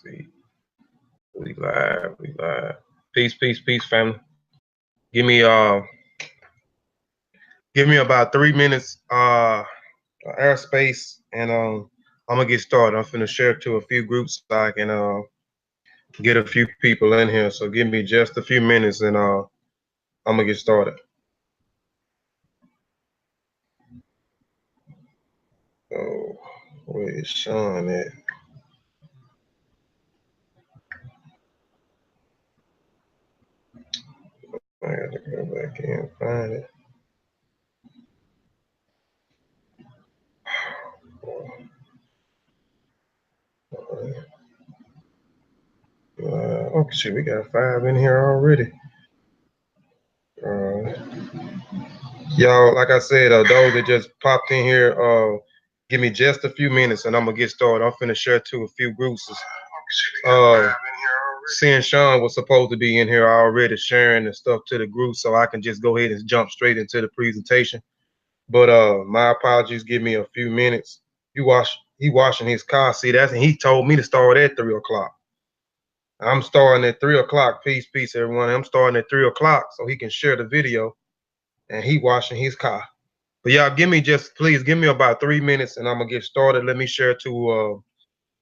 see. We live. Peace, family. Give me about 3 minutes airspace, and I'm gonna get started. I'm finna share to a few groups so I can get a few people in here. So give me just a few minutes, and I'm gonna get started. Oh, where is Sean at? I gotta go back in and find it. Okay, shit, we got 5 in here already. Y'all, like I said, those that just popped in here, give me just a few minutes and I'm gonna get started. I'm finna share to a few groups. Seeing Sean was supposed to be in here already sharing the stuff to the group, so I can just go ahead and jump straight into the presentation. But my apologies, give me a few minutes. He washing his car. See, and he told me to start at 3 o'clock. I'm starting at 3 o'clock. Peace, everyone. I'm starting at 3 o'clock so he can share the video, and he washing his car. But y'all, please give me about 3 minutes and I'm gonna get started. Let me share to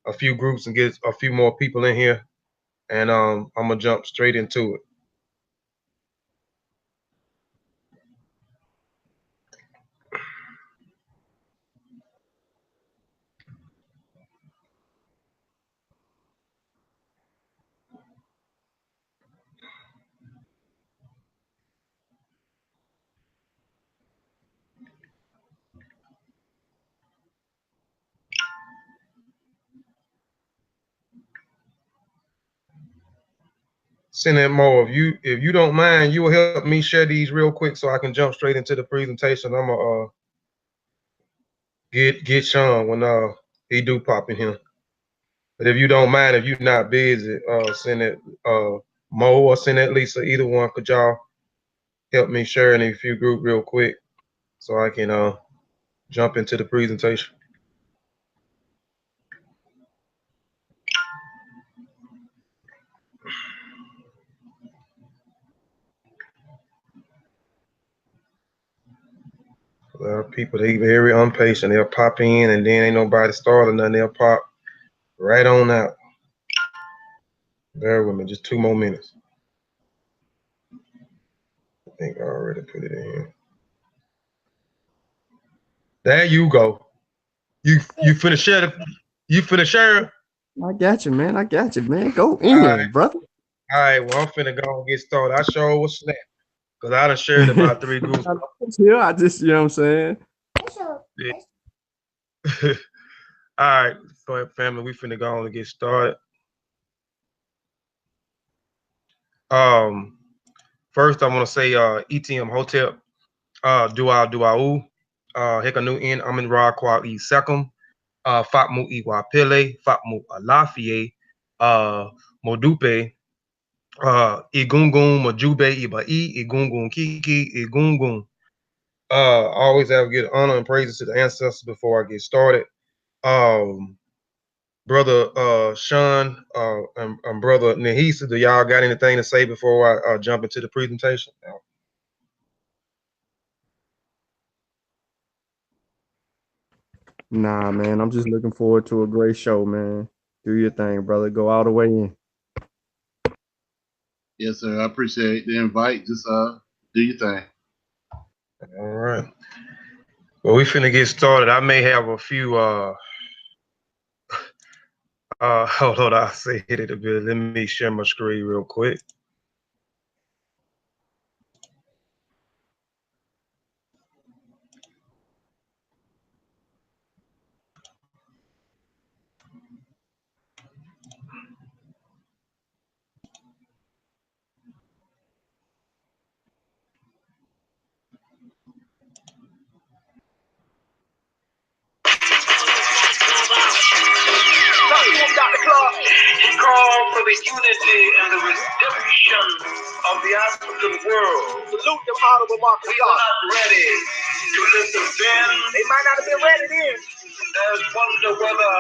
a few groups and get a few more people in here, and I'm gonna jump straight into it. Send that more. If you don't mind, you will help me share these real quick so I can jump straight into the presentation. I'm gonna get Sean when he do pop in here. But if you don't mind, if you're not busy, send it Mo or send that Lisa. Either one. Could y'all help me share in a few group real quick so I can jump into the presentation? There are people, they very impatient. They'll pop in and then ain't nobody starting nothing. They'll pop right on out. Bear with me, just 2 more minutes. I think I already put it in here. There you go. You finna share you finna share? I got you, man. Go in here, brother. All right, well, I'm finna go and get started. I sure was snap. Because I done shared about 3 groups. Yeah, I just, you know what I'm saying? Yeah. All right, so family, we finna go on and get started. First I wanna say ETM Hotel, Duau, Hekanu in Amin Ra Kwa E Sekum, Fatmu Iwa Pele, Fatmu Alafie, Modupe, Igungun, Majube, Ibai, Igungun Kiki, Igungun. Always have to give honor and praises to the ancestors before I get started. Brother Sean and Brother Nahisa, do y'all got anything to say before I jump into the presentation? Nah, man, I'm just looking forward to a great show, man. Do your thing, brother. Go all the way in. Yes, sir. I appreciate the invite. Just do your thing. All right. Well, we finna get started. I may have a few hold on, I'll say it a bit. Let me share my screen real quick. He called for the unity and the redemption of the African world. Salute them, honorable Marcus. We were not ready to listen then. They might not have been ready then. There's wonder whether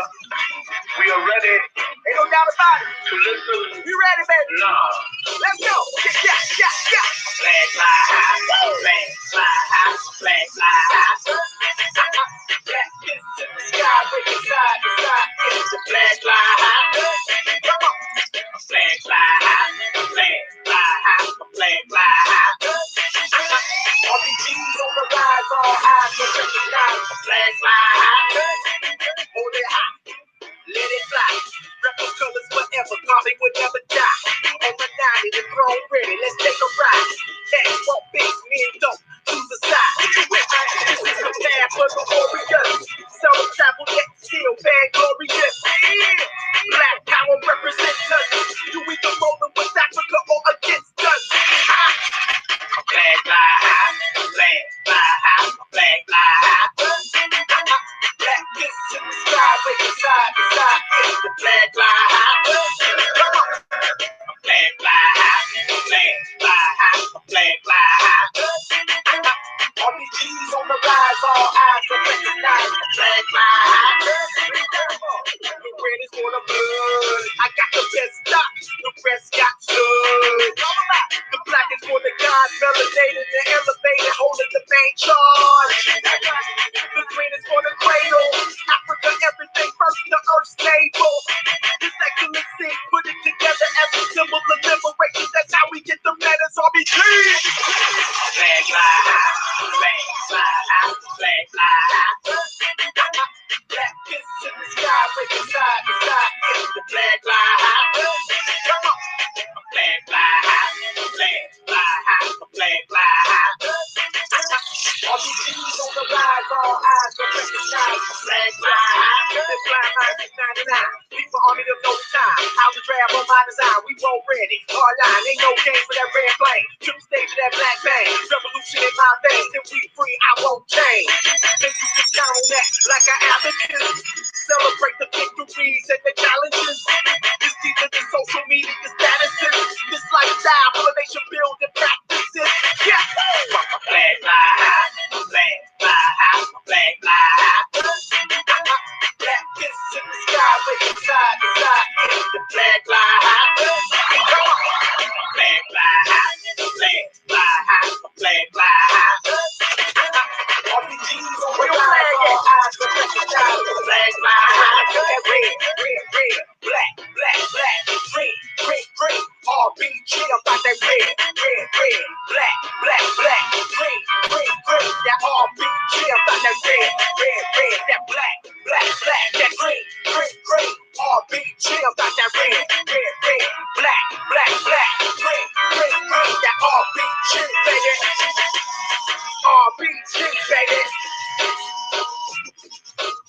we are ready. Ain't no doubt about it. To listen. You ready, baby? Nah. Let's go. Yeah. Flag fly high, flag fly high, flag fly high. Black kiss in the sky, waving side to side. It's the flag fly high. Come on. Flag fly high, flag fly high, flag fly high. All these G's on the rise, all eyes will recognize the flag fly high. Hold it high, let it fly. Rebel colors forever, probably would never die. On the 90, the throne ready, let's take a ride. Cash won't fix me, don't choose a side. This is the path for the warriors. Some travel yet still vainglorious. Black power represents us. Do we come rolling with Africa or against us? Flag fly high, flag fly high, flag fly high. Black kiss in the sky, waving side to side. It's the flag fly high. Come on. Flag fly high, flag fly high, flag fly high. All these G's on the rise, all eyes will recognize the flag fly high. The red is for the blood. I got the best stop, the rest got stood. The black is for the gods, melanated and elevated, holding the main charge. The green is for the cradle. Africa, everything first, the earth's stable. This excellency, put it together as a symbol of liberation. That's how we get the letters RBG. Flag fly high, flag fly high, flag fly high. Black kiss in the sky, waving side to side. It's the flag fly high. Come on. Flag fly high, flag fly high, flag fly high. All these G's on the rise, all eyes will recognize the flag fly high. This fly high is 99. People army of no time. Out the draft on my design, we roll ready. Hard line, ain't no game for that red flame. To the stage of that black bang. Revolution in my veins, till we free, I won't change. Then you can count on that like an advocate. Celebrate the victories and the challenges. This deeper than social media statuses. This lifestyle, motivation building practices. Yeah. Flag fly high, flag fly high, flag fly high. Black kiss in the sky, waving side to side. It's the flag fly high. Come on. Flag fly high, flag fly high, flag fly high. All these G's on the rise, all eyes will recognize the flag fly high. Red, black, green. RBG, I'm about that red, black, green. That RBG, I'm about that red, that black, that green. RBG, I'm about that red, black, green. That RBG, baby. RBG, baby.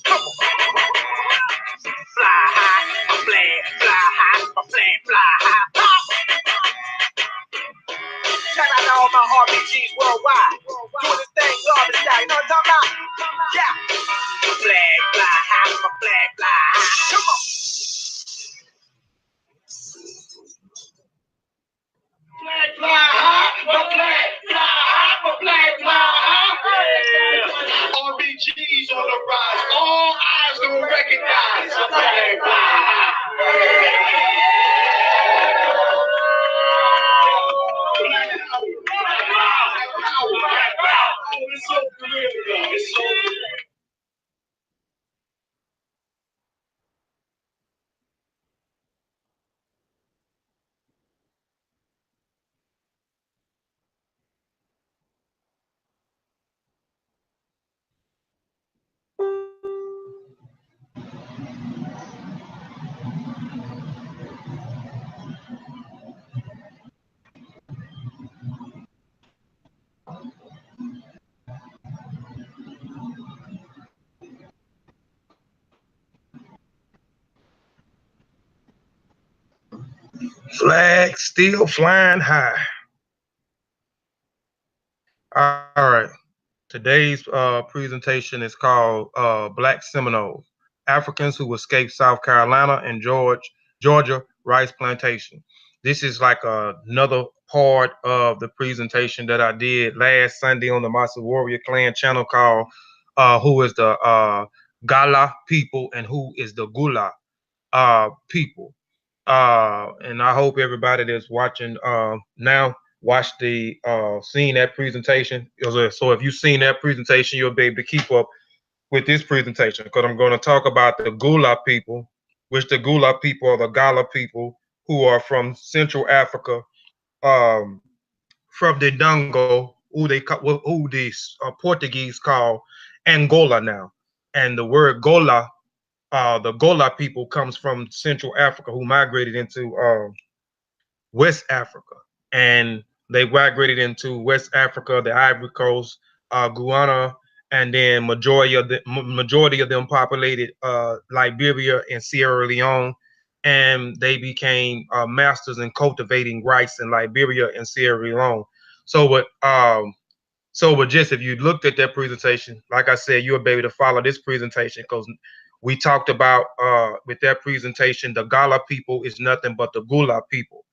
Come on. Fly high, fly high. Shout out to all my RBGs worldwide. Doing this thing garbage style, you know what I'm talking about? Yeah. Flag fly high, flag fly high. Come on. Flag fly high, flag fly high, flag fly high. RBGs on the rise, all eyes will recognize the flag fly high. Flag still flying high. All right. Today's presentation is called Black Seminoles, Africans who escaped South Carolina and Georgia rice plantation. This is like another part of the presentation that I did last Sunday on the Massa Warrior Clan channel called Who is the Gullah people and Who is the Gullah people. And I hope everybody that's watching now watch the seen that presentation. So if you've seen that presentation, you'll be able to keep up with this presentation, because I'm going to talk about the Gullah people, which the Gullah people are the Gullah people who are from Central Africa, um, from the Dongo, who the Portuguese call Angola now. And the word Gola, the Gola people comes from Central Africa, who migrated into West Africa, and they migrated into West Africa, the Ivory Coast, Guyana, and then majority of them populated Liberia and Sierra Leone, and they became masters in cultivating rice in Liberia and Sierra Leone. So just if you looked at that presentation, like I said, you'll be able to follow this presentation, because we talked about with that presentation, the Gala people is nothing but the Gula people.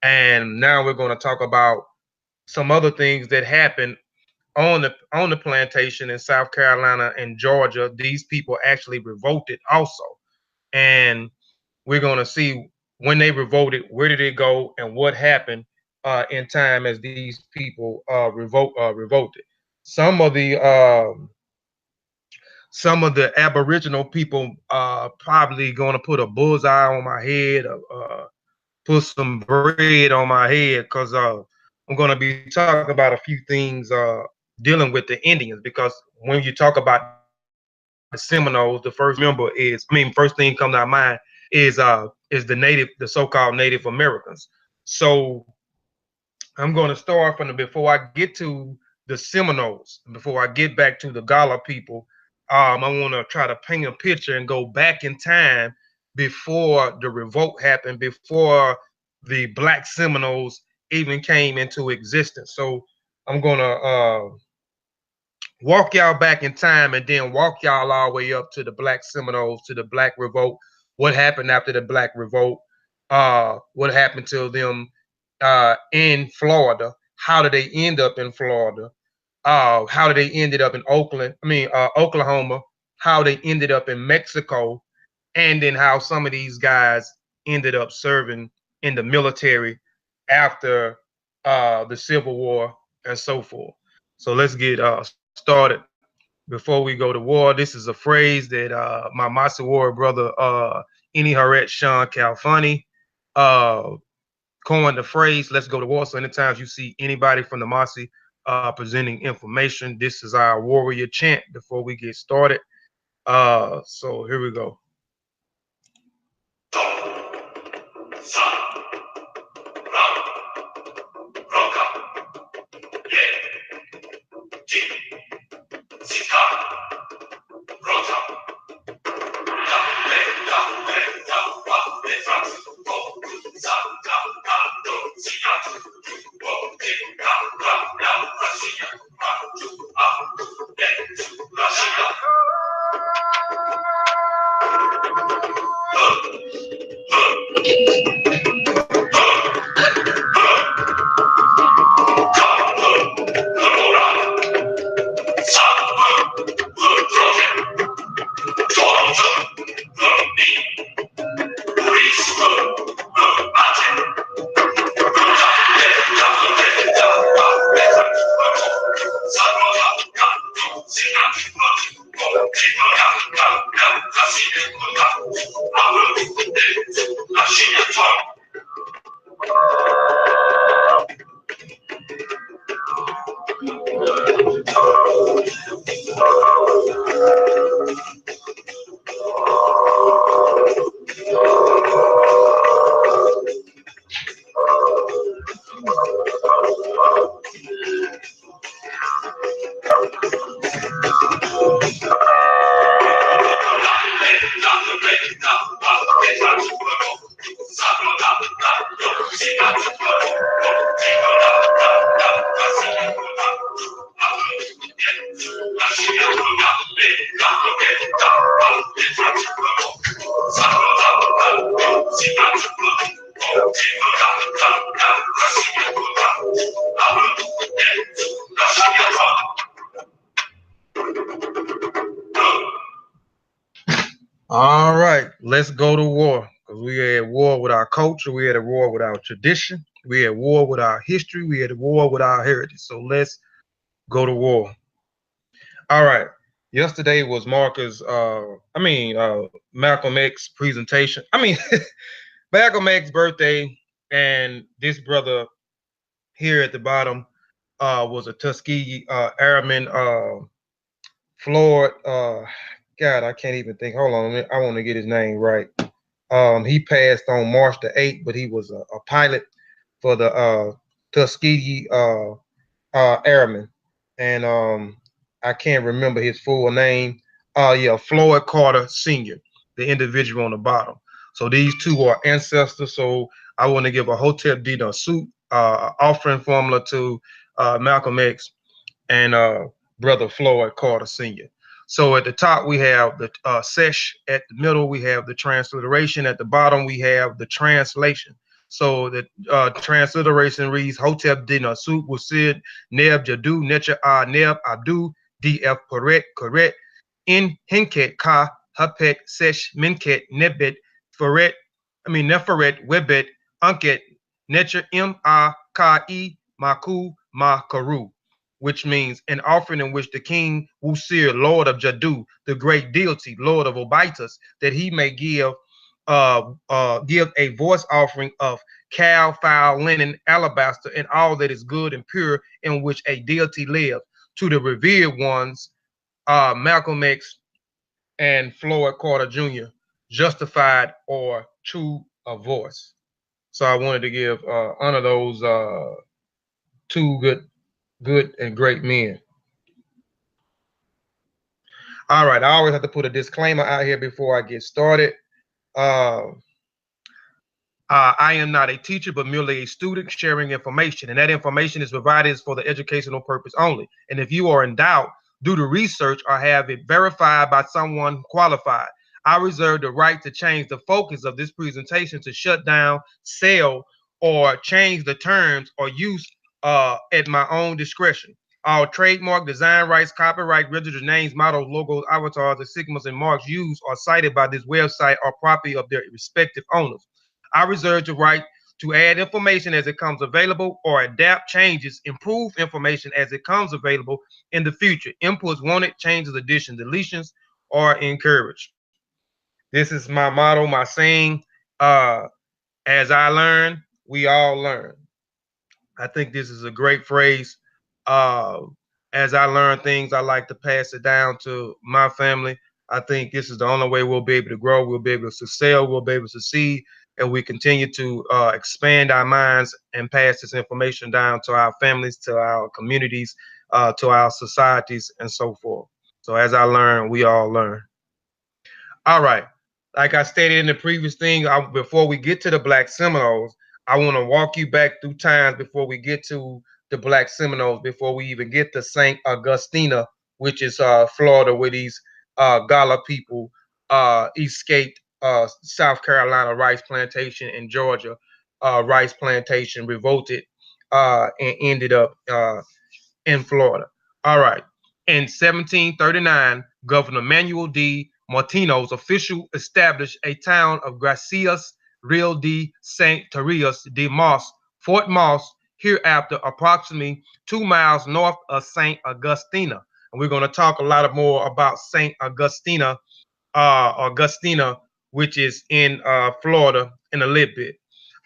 And now we're going to talk about some other things that happened on the plantation in South Carolina and Georgia. These people actually revolted also, and we're going to see when they revolted, where did it go, and what happened in time as these people revolted. Some of the Aboriginal people probably going to put a bullseye on my head, put some bread on my head, because I'm going to be talking about a few things dealing with the Indians. Because when you talk about the Seminoles, the first thing comes to our mind is the so-called Native Americans. So I'm going to start from before I get to the Seminoles, before I get back to the Gala people. I want to try to paint a picture and go back in time before the revolt happened, before the Black Seminoles even came into existence. So I'm going to walk y'all back in time and then walk y'all all the way up to the Black Seminoles, to the Black Revolt. What happened after the Black Revolt? What happened to them in Florida? How did they end up in Florida? How did they ended up in Oklahoma? How they ended up in Mexico? And then how some of these guys ended up serving in the military after the Civil War and so forth. So let's get started. Before we go to war, this is a phrase that my Massa War brother, Ini Haret Sean Calfani, coined the phrase, let's go to war. So anytime you see anybody from the Masi presenting information, this is our warrior chant before we get started. So here we go. All right, let's go to war. because we are at war with our culture, we are at war with our tradition, we are at war with our history, we are at war with our heritage. So let's go to war. All right. Yesterday was Malcolm X presentation. Malcolm X birthday, and this brother here at the bottom was a Tuskegee Airman, Floyd. God, I can't even think. Hold on, I want to get his name right. He passed on March the 8th, but he was a pilot for the Tuskegee Airmen, and I can't remember his full name. Yeah, Floyd Carter Sr., the individual on the bottom. So these two are ancestors. So I want to give a Hotep Dina suit offering formula to Malcolm X and brother Floyd Carter Sr. So at the top we have the sesh, at the middle we have the transliteration, at the bottom we have the translation. So the transliteration reads Hotep Dina Sut Wasid Neb Jadu Necha A Neb Abdu DF Correct In Hinket Ka Hapet Sesh Minket Nebet Neferet Webet Unket Necha M A Ka E Maku Ma Karu, which means an offering in which the king Wusir, Lord of Jadu, the great deity, Lord of Obitus, that he may give a voice offering of cow, fowl, linen, alabaster, and all that is good and pure in which a deity lives, to the revered ones, Malcolm X and Floyd Carter Jr., justified or true of voice. So I wanted to give honor those two good and great men. All right, I always have to put a disclaimer out here before I get started. I am not a teacher, but merely a student sharing information, and that information is provided for the educational purpose only. And if you are in doubt, do the research or have it verified by someone qualified. I reserve the right to change the focus of this presentation to shut down, sell, or change the terms or use at my own discretion. All trademark, design rights, copyright, registered names, mottos, logos, avatars, insignias, and marks used or cited by this website are property of their respective owners. I reserve the right to add information as it comes available or adapt changes, improve information as it comes available in the future. Inputs wanted, changes, additions, deletions are encouraged. This is my motto, my saying. As I learn, we all learn. I think this is a great phrase. As I learn things, I like to pass it down to my family. I think this is the only way we'll be able to grow. We'll be able to excel. We'll be able to succeed. And we continue to expand our minds and pass this information down to our families, to our communities, to our societies, and so forth. So as I learn, we all learn. All right. Like I stated in the previous thing, before we get to the Black Seminoles, I want to walk you back through times before we get to the Black Seminoles, before we even get to St. Augustine, which is Florida, where these Gullah people escaped South Carolina rice plantation and Georgia rice plantation, revolted, and ended up in Florida. All right. In 1739, Governor Manuel D. Martino's official established a town of Gracias Real de St. Therese de Moss, Fort Moss, hereafter approximately 2 miles north of St. Augustina. And we're going to talk a lot more about St. Augustina, which is in Florida, in a little bit.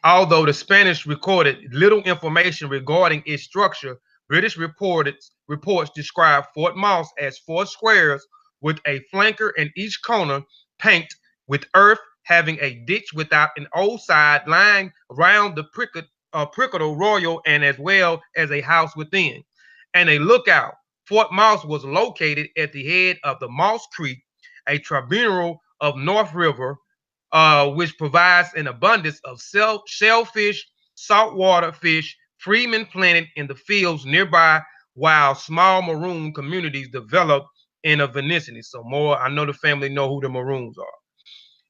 Although the Spanish recorded little information regarding its structure, British reports describe Fort Moss as 4 squares with a flanker in each corner, painted with earth, having a ditch without an old side lying around the Prickle Royal, and as well as a house within, and a lookout. Fort Moss was located at the head of the Moss Creek, a tributary of North River, which provides an abundance of shellfish, saltwater fish, freemen planted in the fields nearby, while small maroon communities developed in a vicinity. So more, I know the family know who the Maroons are.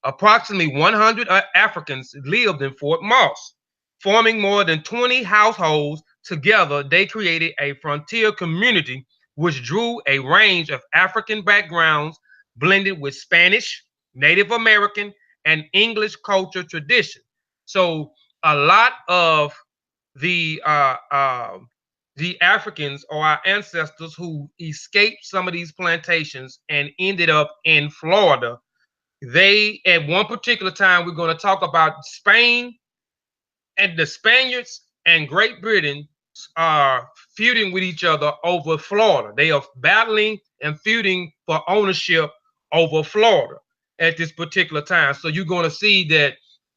Approximately 100 Africans lived in Fort Moss, forming more than 20 households. Together, they created a frontier community which drew a range of African backgrounds blended with Spanish, Native American, and English culture tradition. So a lot of the Africans or our ancestors who escaped some of these plantations and ended up in Florida, they at one particular time, we're going to talk about Spain and the Spaniards and Great Britain are feuding with each other over Florida. They are battling and feuding for ownership over Florida at this particular time. So you're going to see that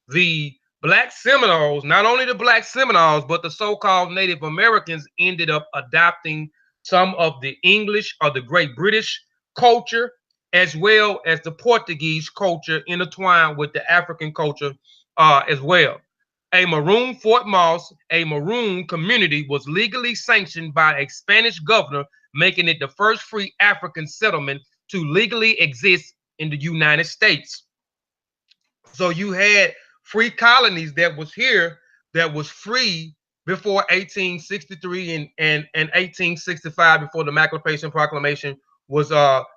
the Black Seminoles, not only the Black Seminoles, but the so-called Native Americans ended up adopting some of the English or the Great British culture, as well as the Portuguese culture intertwined with the African culture as well. A Maroon Fort Moss, a Maroon community, was legally sanctioned by a Spanish governor, making it the first free African settlement to legally exist in the United States. So you had free colonies that was here that was free before 1863 and 1865, before the Emancipation Proclamation was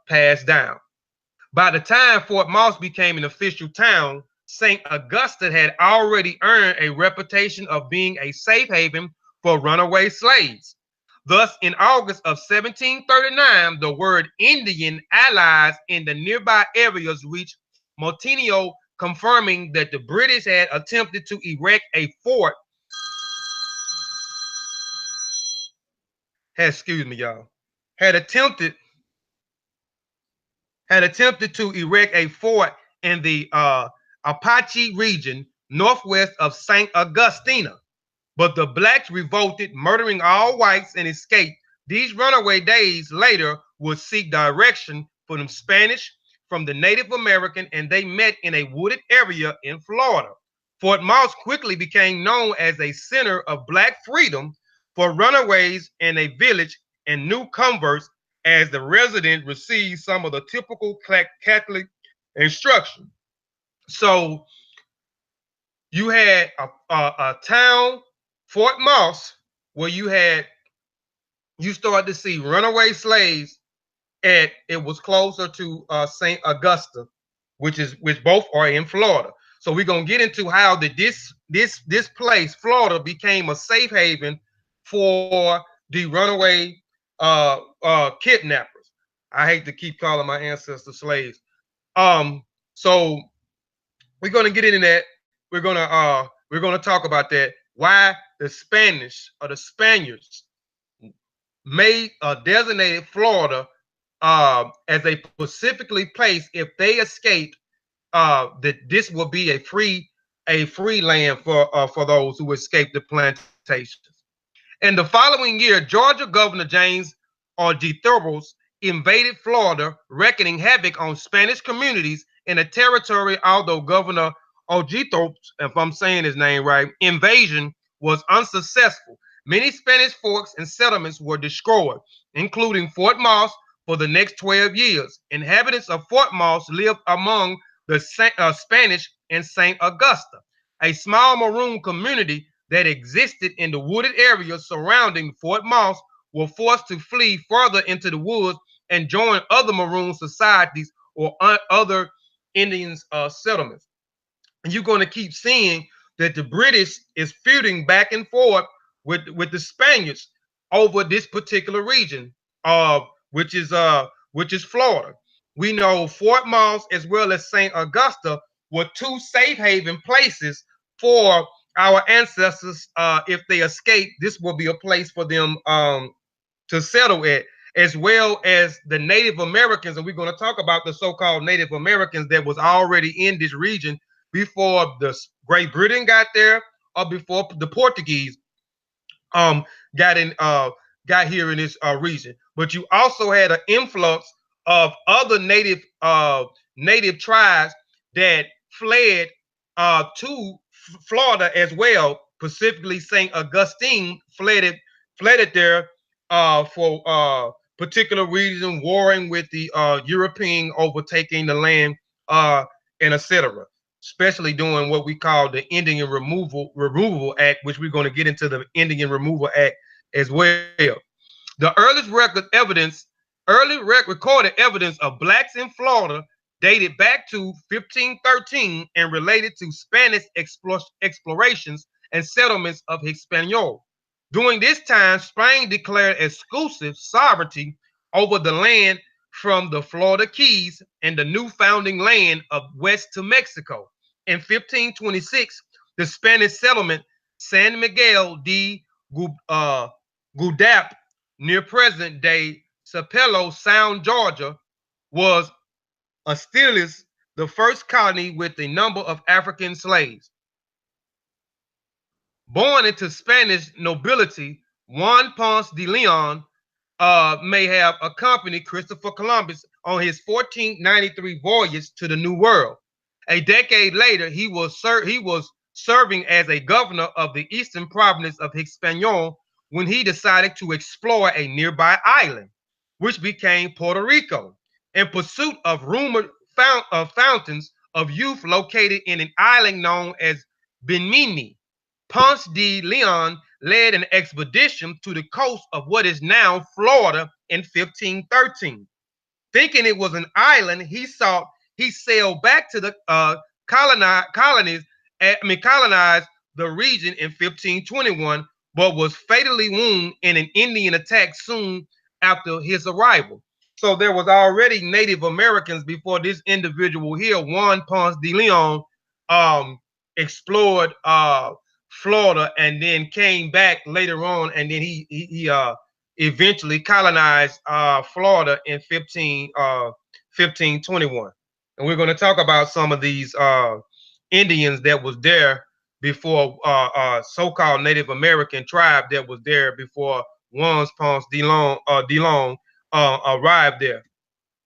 passed down. By the time Fort Moss became an official town, St. Augustine had already earned a reputation of being a safe haven for runaway slaves. Thus, in August of 1739, the word Indian allies in the nearby areas reached Montenegro, confirming that the British had attempted to erect a fort. Excuse me, y'all. Had attempted to erect a fort in the Apache region northwest of St. Augustine, but the blacks revolted, murdering all whites, and escaped. These runaway days later would seek direction from the Spanish, from the Native American, and they met in a wooded area in Florida. Fort Moss quickly became known as a center of black freedom for runaways and a village and new converts, as the resident received some of the typical Catholic instruction. So you had a town, Fort Moss, where you started to see runaway slaves, and it was closer to St. Augusta, which both are in Florida. So we're gonna get into how this place, Florida, became a safe haven for the runaway kidnappers. I hate to keep calling my ancestors slaves. So we're gonna get into that. We're gonna talk about that. Why the Spanish or the Spaniards made designated Florida as a specifically place, if they escaped, that this will be a free land for those who escaped the plantations. In the following year, Georgia Governor James Thorbus invaded Florida, wreaking havoc on Spanish communities in a territory. Although Governor Thorbus, if I'm saying his name right, invasion was unsuccessful, many Spanish forts and settlements were destroyed, including Fort Moss. For the next 12 years, inhabitants of Fort Moss lived among the Spanish in St. Augusta, a small Maroon community that existed in the wooded areas surrounding Fort Moss. Were forced to flee further into the woods and join other Maroon societies or other Indians settlements. And you're going to keep seeing that the British is feuding back and forth with the Spaniards over this particular region, which is Florida. We know Fort Moss as well as St. Augusta were two safe haven places for our ancestors. If they escape, this will be a place for them to settle at, as well as the Native Americans. And we're going to talk about the so-called Native Americans that was already in this region before the Great Britain got there, or before the Portuguese got here in this region. But you also had an influx of other native tribes that fled to Florida as well. Specifically, St. Augustine fled there for particular reason, warring with the European, overtaking the land, and etc. Especially doing what we call the Indian Removal Act, which we're going to get into the Indian Removal Act as well. The earliest recorded evidence of blacks in Florida dated back to 1513 and related to Spanish explorations and settlements of Hispaniola. During this time, Spain declared exclusive sovereignty over the land from the Florida Keys and the new founding land of west to Mexico. In 1526, the Spanish settlement San Miguel de Gudap near present-day Sapelo Sound, Georgia, was established the first colony with a number of African slaves. Born into Spanish nobility, Juan Ponce de Leon may have accompanied Christopher Columbus on his 1493 voyage to the New World. A decade later, he was serving as a governor of the eastern province of Hispaniola when he decided to explore a nearby island, which became Puerto Rico, in pursuit of rumored fountains of youth located in an island known as Bimini. Ponce de Leon led an expedition to the coast of what is now Florida in 1513. Thinking it was an island, he sailed back to the colonize the region in 1521, but was fatally wounded in an Indian attack soon after his arrival. So there was already Native Americans before this individual here, Juan Ponce de Leon, explored Florida and then came back later on, and then he eventually colonized Florida in 1521. And we're going to talk about some of these Indians that was there before, so-called Native American tribe that was there before Juan Ponce de Leon arrived there.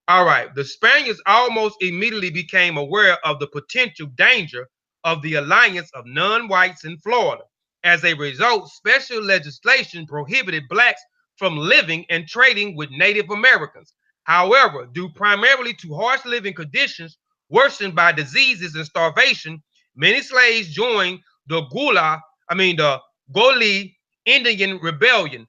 All right, the Spaniards almost immediately became aware of the potential danger of the alliance of non-whites in Florida. As a result, special legislation prohibited blacks from living and trading with Native Americans. However, due primarily to harsh living conditions worsened by diseases and starvation, many slaves joined the Guale Indian Rebellion,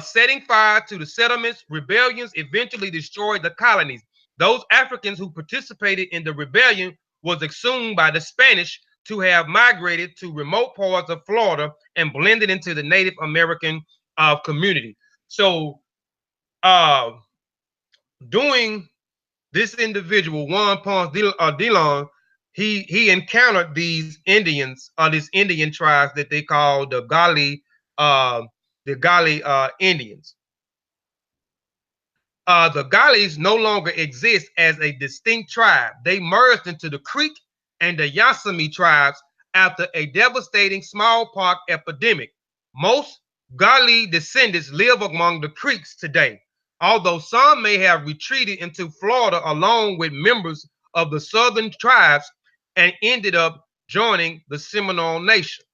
setting fire to the settlements. Rebellions eventually destroyed the colonies. Those Africans who participated in the rebellion was assumed by the Spanish to have migrated to remote parts of Florida and blended into the Native American community. So, doing this individual, Juan Ponce de Leon, he encountered these Indians, these Indian tribes that they call the Guale Indians. The Guales no longer exist as a distinct tribe. They merged into the Creek and the Yosemite tribes after a devastating smallpox epidemic. Most Guale descendants live among the Creeks today, although some may have retreated into Florida along with members of the southern tribes and ended up joining the Seminole Nation.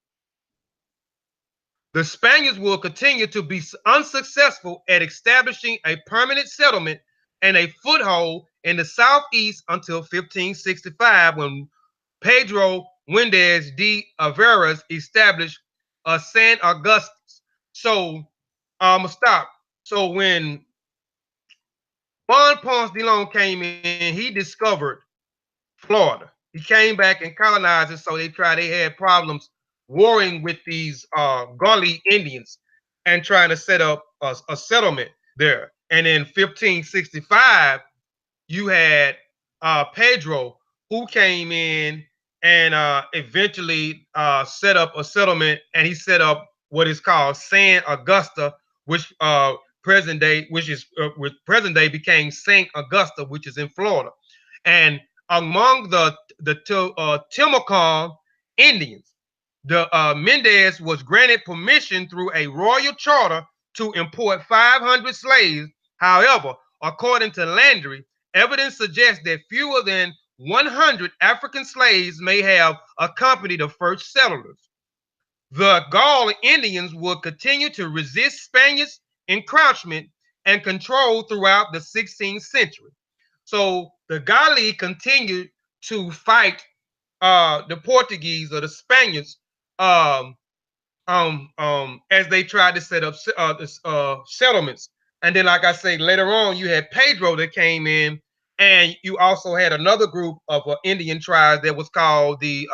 The Spaniards will continue to be unsuccessful at establishing a permanent settlement and a foothold in the southeast until 1565, when Pedro Mendez de Averas established San Augustus. So I'm gonna stop. So when Juan Ponce de Leon came in, he discovered Florida. He came back and colonized it. So they had problems warring with these Guale Indians and trying to set up a settlement there. And in 1565, you had Pedro, who came in and eventually set up a settlement, and he set up what is called San Augusta, which present day became Saint Augusta, which is in Florida. And among the Timucuean Indians, the Mendez was granted permission through a royal charter to import 500 slaves. However, according to Landry, evidence suggests that fewer than 100 African slaves may have accompanied the first settlers. The Guale Indians would continue to resist Spaniards' encroachment and control throughout the 16th century. So the Guale continued to fight the Portuguese or the Spaniards as they tried to set up settlements. And then, like I say, later on, you had Pedro that came in And you also had another group of Indian tribes that was called the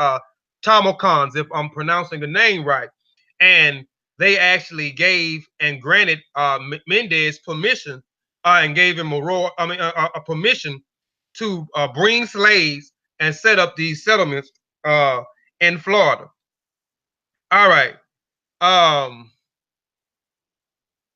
Timucuans, if I'm pronouncing the name right. And they actually gave and granted Mendez permission and gave him a permission to bring slaves and set up these settlements in Florida. All right.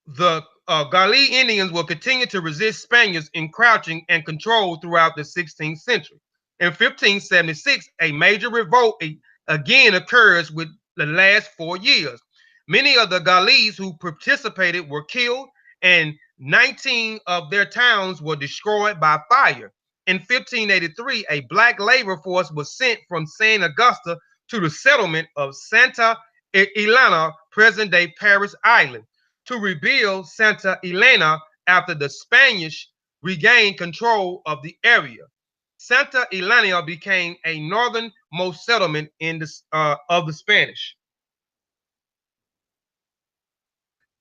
The Guale Indians will continue to resist Spaniards encroaching and control throughout the 16th century. In 1576, a major revolt again occurs with the last 4 years. Many of the Gaules who participated were killed, and 19 of their towns were destroyed by fire. In 1583, a black labor force was sent from San Augusta to the settlement of Santa Elena, present-day Paris Island, to rebuild Santa Elena after the Spanish regained control of the area. Santa Elena became a northernmost settlement in of the Spanish.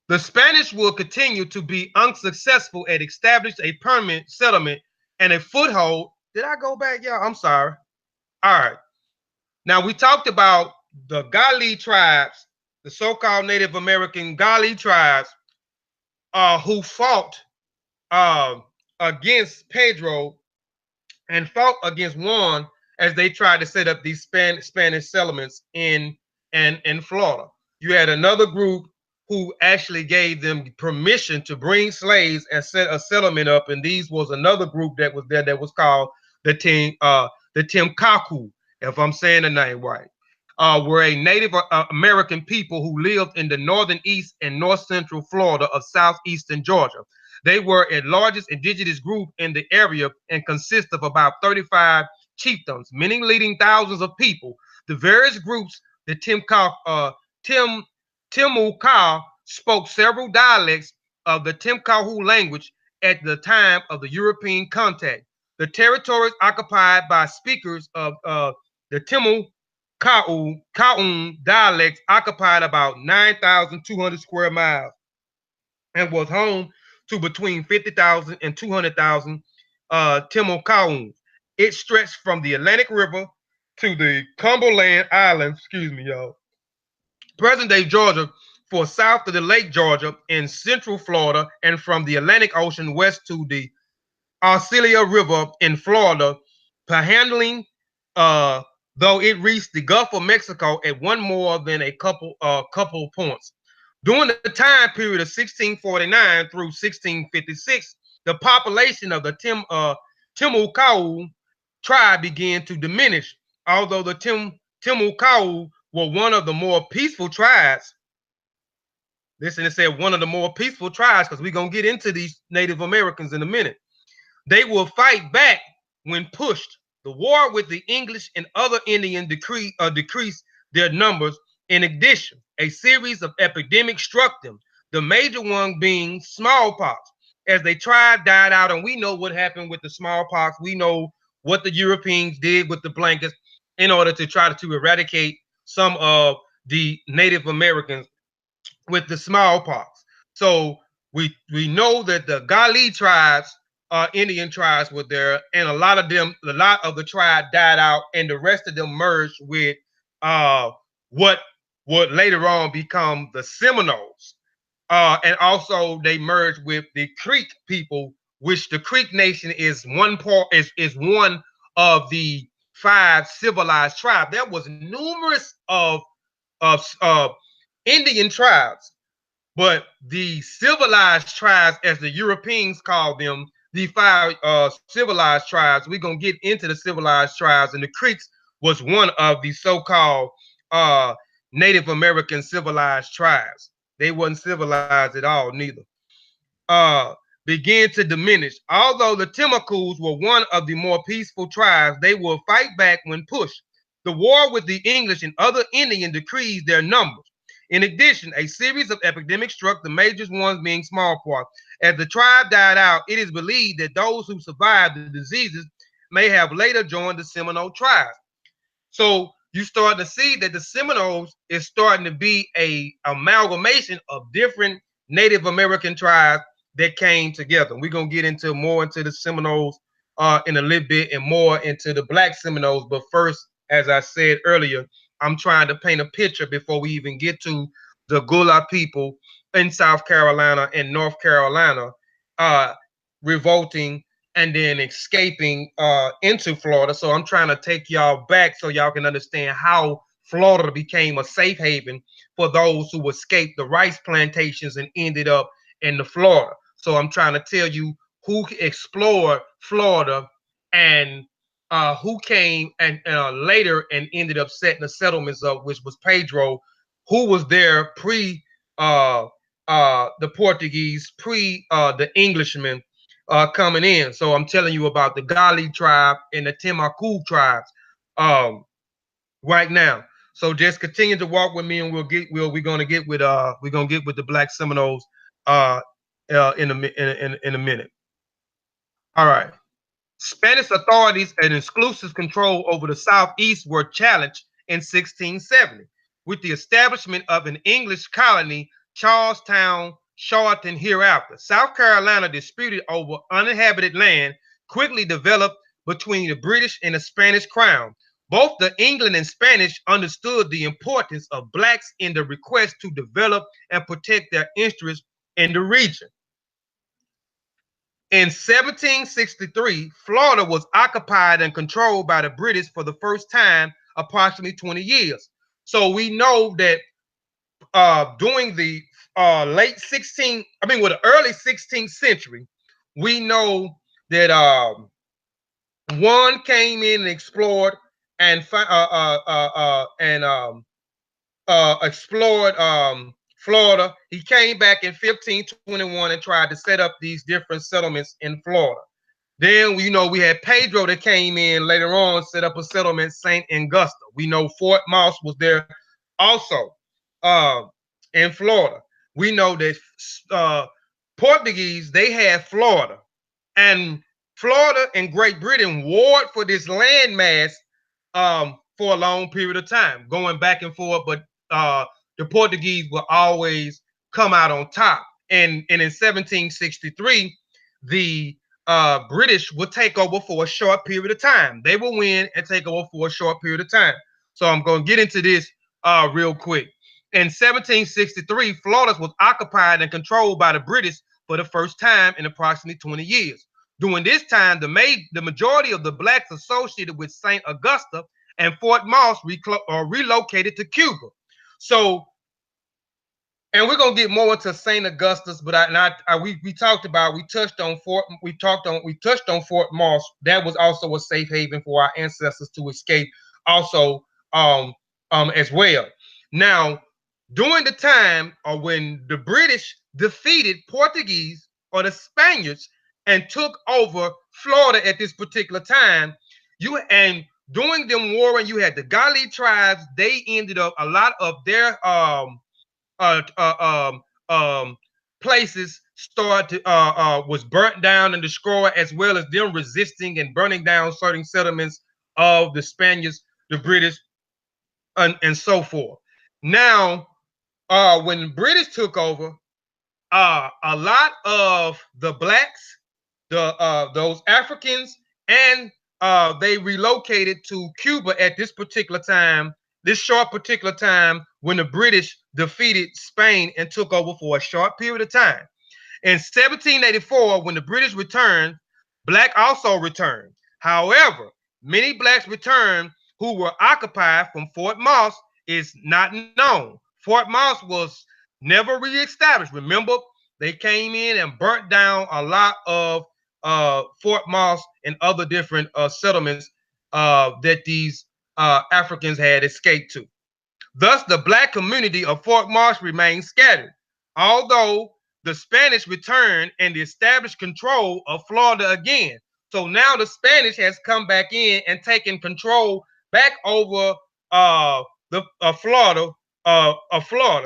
The Spanish will continue to be unsuccessful at establishing a permanent settlement and a foothold. Did I go back? Yeah, I'm sorry. All right. Now, we talked about the Guale tribes, the so-called Native American Guale tribes, who fought against Pedro and fought against Juan as they tried to set up these Spanish settlements in Florida. You had another group who actually gave them permission to bring slaves and set a settlement up, and these was another group that was there that was called the Timucuean, if I'm saying the name right. Were a Native American people who lived in the northern east and north central Florida of southeastern Georgia. They were the largest indigenous group in the area and consist of about 35 chieftains, many leading thousands of people. The various groups, the Timucuean, spoke several dialects of the Timucuean language at the time of the European contact. The territories occupied by speakers of the Timucuean dialects occupied about 9,200 square miles and was home to between 50,000 and 200,000 Timucueans. It stretched from the Atlantic River to the Cumberland Islands, excuse me, y'all, present-day Georgia, for south of the Lake Georgia in central Florida, and from the Atlantic Ocean west to the Auxilia River in Florida, panhandling, though it reached the Gulf of Mexico at one more than a couple points. During the time period of 1649 through 1656, the population of the Timucuean tribe began to diminish. Although the Timucuean were one of the more peaceful tribes, listen, it said one of the more peaceful tribes, because we're going to get into these Native Americans in a minute. They will fight back when pushed. The war with the English and other Indians decreased their numbers. In addition, a series of epidemics struck them, the major one being smallpox. As the tribe died out, and we know what happened with the smallpox. We know what the Europeans did with the blankets in order to try to eradicate some of the Native Americans with the smallpox. So we know that the Guale tribes, Indian tribes, were there, and a lot of the tribe died out, and the rest of them merged with what would later on become the Seminoles. And also they merged with the Creek people, which the Creek Nation is one of the 5 civilized tribes. There was numerous of Indian tribes, but the civilized tribes, as the Europeans called them, the 5 civilized tribes, we're going to get into the civilized tribes, and the Creeks was one of the so-called Native American civilized tribes. They wasn't civilized at all, neither. Began to diminish. Although the Timucueans were one of the more peaceful tribes, they will fight back when pushed. The war with the English and other Indians decreased their numbers. In addition, a series of epidemics struck, the major ones being smallpox. As the tribe died out, it is believed that those who survived the diseases may have later joined the Seminole tribes. So you start to see that the Seminoles is starting to be a amalgamation of different Native American tribes that came together. We're gonna get into more into the Seminoles in a little bit and more into the Black Seminoles. But first, as I said earlier, I'm trying to paint a picture before we even get to the Gullah people in South Carolina and North Carolina revolting and then escaping into Florida. So I'm trying to take y'all back so y'all can understand how Florida became a safe haven for those who escaped the rice plantations and ended up in the Florida. So I'm trying to tell you who explored Florida and who came and later and ended up setting the settlements up, which was Pedro, who was there pre the Portuguese, pre the Englishmen coming in. So I'm telling you about the Guale tribe and the Timucuean tribes right now. So just continue to walk with me, and we're gonna get with the Black Seminoles in a minute. All right. Spanish authorities and exclusive control over the Southeast were challenged in 1670 with the establishment of an English colony, Charlestown, shortened hereafter. South Carolina disputed over uninhabited land quickly developed between the British and the Spanish crown. Both the England and Spanish understood the importance of blacks in the request to develop and protect their interests in the region. In 1763, Florida was occupied and controlled by the British for the first time, approximately 20 years. So we know that during the early 16th century, we know that one came in and explored and explored Florida. He came back in 1521 and tried to set up these different settlements in Florida. Then we had Pedro that came in later on, set up a settlement, St. Augusta. We know Fort Moss was there also in Florida. We know that Portuguese, they had Florida. And Florida and Great Britain warred for this landmass for a long period of time, going back and forth, but the Portuguese will always come out on top. And in 1763, the British would take over for a short period of time. They will win and take over for a short period of time. So I'm going to get into this real quick. In 1763, Florida was occupied and controlled by the British for the first time in approximately 20 years. During this time, the majority of the blacks associated with St. Augusta and Fort Moss relocated to Cuba. So, and we're gonna get more into St. Augustus, but we touched on Fort Moss. That was also a safe haven for our ancestors to escape, also as well. Now, during the time when the British defeated Portuguese or the Spaniards and took over Florida at this particular time, during them warring, you had the Guale tribes. They ended up a lot of their places was burnt down and destroyed, as well as them resisting and burning down certain settlements of the Spaniards, the British, and so forth. Now, when the British took over, a lot of the blacks, those Africans, and they relocated to Cuba at this particular time, this short particular time when the British defeated Spain and took over for a short period of time. In 1784, when the British returned, black also returned. However, many blacks returned who were occupied from Fort Moss is not known. Fort Moss was never reestablished. Remember, they came in and burnt down a lot of Fort Moss and other different settlements that these Africans had escaped to. Thus, the black community of Fort Moss remained scattered, although the Spanish returned and established control of Florida again. So now the Spanish has come back in and taken control back over Florida.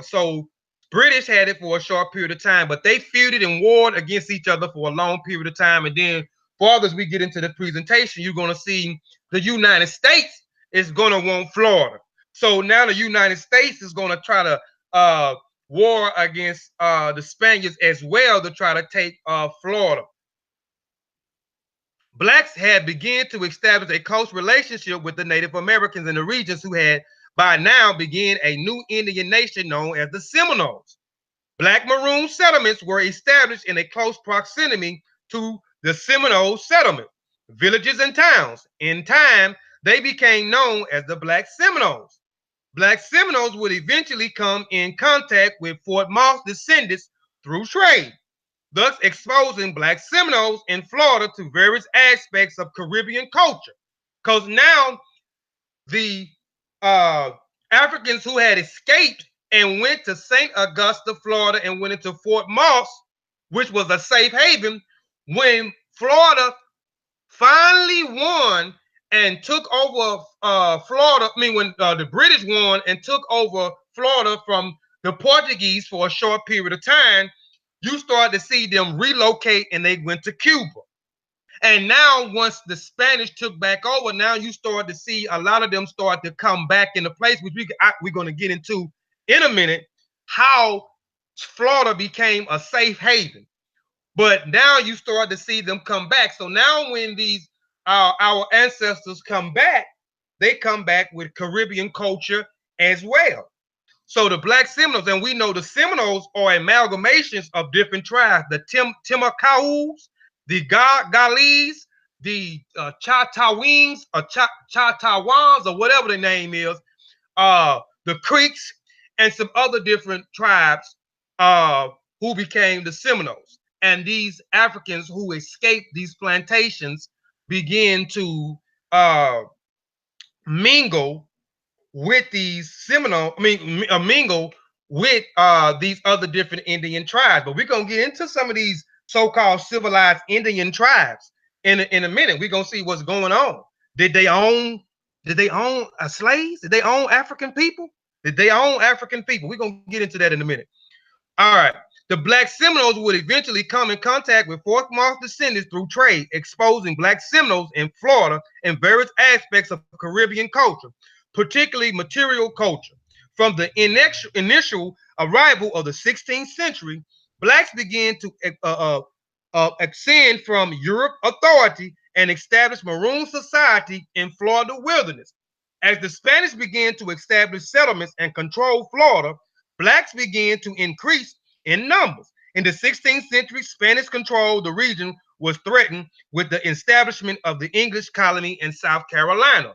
So British had it for a short period of time, but they feuded and warred against each other for a long period of time. And then, farther as we get into the presentation, you're going to see the United States is going to want Florida. So now the United States is going to try to war against the Spaniards as well to try to take Florida. blacks had begun to establish a close relationship with the Native Americans in the regions who had by now began a new Indian nation known as the Seminoles. Black maroon settlements were established in a close proximity to the Seminole settlement, villages and towns. In time, they became known as the Black Seminoles. Black Seminoles would eventually come in contact with Fort Moss descendants through trade, thus exposing Black Seminoles in Florida to various aspects of Caribbean culture. Because now the Africans who had escaped and went to St. Augusta, Florida, and went into Fort Moss, which was a safe haven, when Florida finally won and took over Florida, when the British won and took over Florida from the Portuguese for a short period of time, you start to see them relocate and they went to Cuba. And now once the Spanish took back over, now you start to see a lot of them start to come back into place, which we're going to get into in a minute, how Florida became a safe haven. But now you start to see them come back. So now when these our ancestors come back, they come back with Caribbean culture as well. So the Black Seminoles, and we know the Seminoles are amalgamations of different tribes, the Timucueans, the Guales, the Chattawings, or Chattawans, or whatever the name is, the Creeks, and some other different tribes who became the Seminoles. And these Africans who escaped these plantations begin to mingle with these Seminole, mingle with these other different Indian tribes. But we're gonna get into some of these so-called civilized Indian tribes in a minute. We're gonna see what's going on. Did they own slaves? Did they own African people? Did they own African people? We're gonna get into that in a minute. All right. The Black Seminoles would eventually come in contact with Fort Moss descendants through trade, exposing Black Seminoles in Florida and various aspects of Caribbean culture, particularly material culture. From the initial arrival of the 16th century, blacks began to ascend from Europe authority and establish maroon society in Florida wilderness. As the Spanish began to establish settlements and control Florida, blacks began to increase in numbers. In the 16th century, Spanish control of the region was threatened with the establishment of the English colony in South Carolina.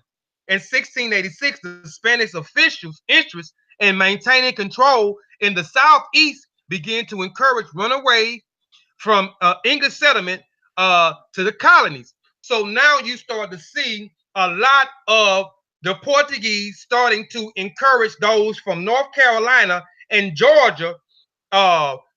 In 1686, the Spanish officials' interest in maintaining control in the southeast began to encourage runaway from English settlement to the colonies. So now you start to see a lot of the Portuguese starting to encourage those from North Carolina and Georgia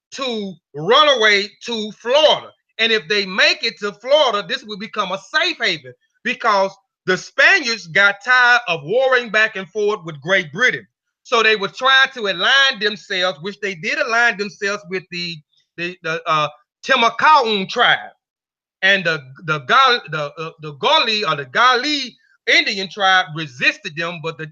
to run away to Florida. And if they make it to Florida, this will become a safe haven because the Spaniards got tired of warring back and forth with Great Britain. So they were trying to align themselves, which they did align themselves with the Timucuean tribe. And the Gullah or the Guale Indian tribe resisted them, but the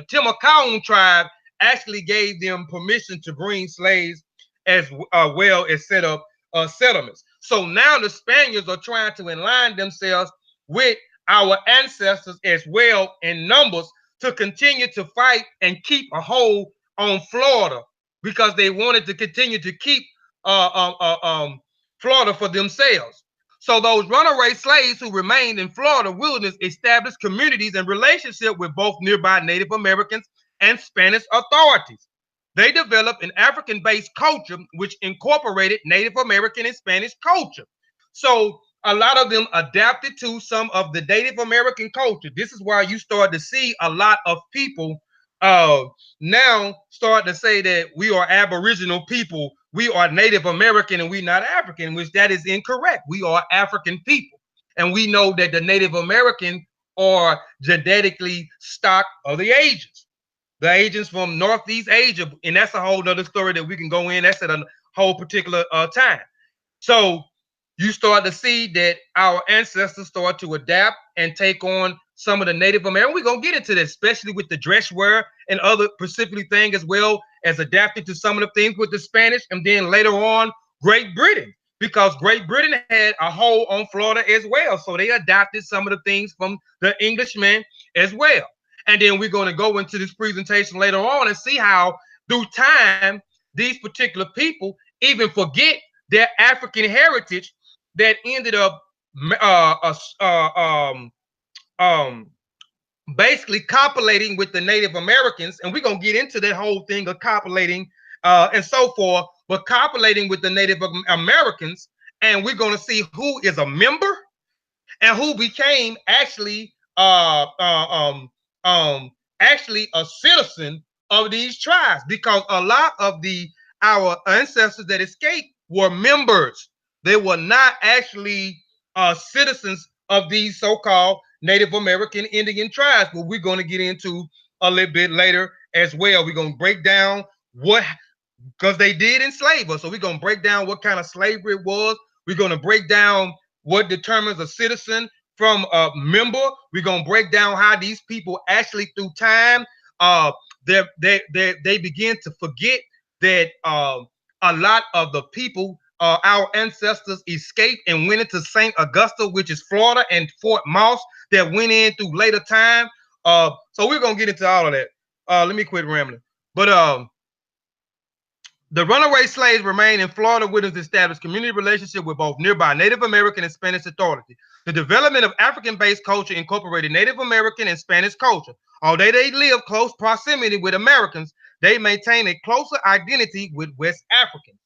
Timucuean tribe actually gave them permission to bring slaves as well as set up settlements. So now the Spaniards are trying to align themselves with our ancestors as well in numbers to continue to fight and keep a hold on Florida because they wanted to continue to keep Florida for themselves. So those runaway slaves who remained in Florida wilderness established communities and relationships with both nearby Native Americans and Spanish authorities. They developed an African-based culture which incorporated Native American and Spanish culture. So a lot of them adapted to some of the Native American culture. This is why you start to see a lot of people now start to say that we are Aboriginal people, we are Native American, and we're not African, which that is incorrect. We are African people. And we know that the Native American are genetically stock of the Asians. The Asians from Northeast Asia, and that's a whole other story that we can go in. That's at a whole particular time. So you start to see that our ancestors start to adapt and take on some of the Native American. We're going to get into this, especially with the dress wear and other specifically things, as well as adapting to some of the things with the Spanish, and then later on, Great Britain because Great Britain had a hold on Florida as well. So they adopted some of the things from the Englishmen as well. And then we're going to go into this presentation later on and see how through time, these particular people even forget their African heritage that ended up basically copulating with the Native Americans. And we're going to get into that whole thing of copulating and so forth, but copulating with the Native Americans. And we're going to see who is a member and who became actually actually a citizen of these tribes, because a lot of our ancestors that escaped were members. They were not actually citizens of these so-called Native American Indian tribes, but we're going to get into a little bit later as well. We're going to break down what, because they did enslave us. So we're going to break down what kind of slavery it was. We're going to break down what determines a citizen from a member. We're going to break down how these people actually through time, they begin to forget that a lot of the people, our ancestors escaped and went into St. Augusta, which is Florida, and Fort Moss that went in through later time. So we're going to get into all of that. Let me quit rambling. But the runaway slaves remained in Florida, which has established community relationship with both nearby Native American and Spanish authority. The development of African-based culture incorporated Native American and Spanish culture. Although they lived close proximity with Americans, they maintained a closer identity with West Africans.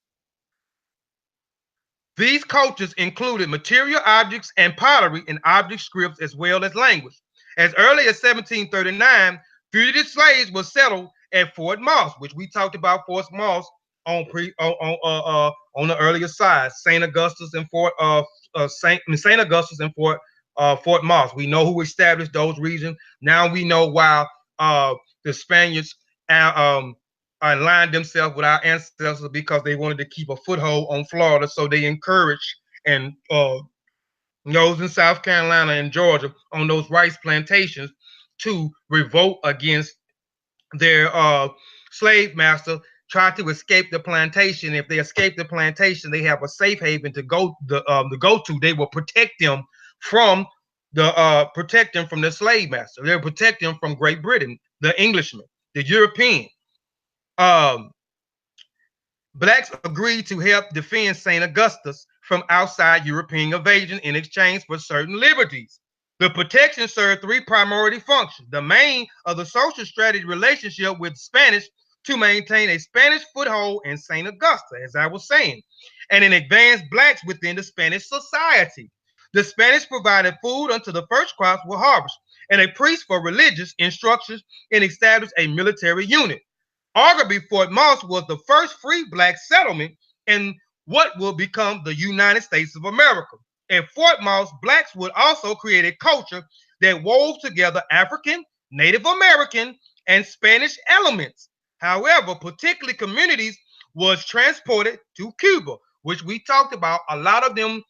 These cultures included material objects and pottery and object scripts as well as language. As early as 1739, fugitive slaves were settled at Fort Moss, which we talked about Fort Moss on the earlier side, St. Augustus and Fort Augustus and Fort Moss. We know who established those regions. Now we know why the Spaniards aligned themselves with our ancestors, because they wanted to keep a foothold on Florida. So they encouraged and those in South Carolina and Georgia on those rice plantations to revolt against their slave master, try to escape the plantation. If they escape the plantation, they have a safe haven to go to. They will protect them from the slave master. They'll protect them from Great Britain, the Englishman, the European. Blacks agreed to help defend St. Augustus from outside European invasion in exchange for certain liberties. The protection served three primary functions. The main of the social strategy relationship with Spanish to maintain a Spanish foothold in St. Augusta, as I was saying, and in advanced blacks within the Spanish society. The Spanish provided food until the first crops were harvested, and a priest for religious instructions, and established a military unit. Arguably, Fort Moss was the first free black settlement in what will become the United States of America. At Fort Moss, blacks would also create a culture that wove together African, Native American, and Spanish elements. However, particularly communities was transported to Cuba, which we talked about. A lot of them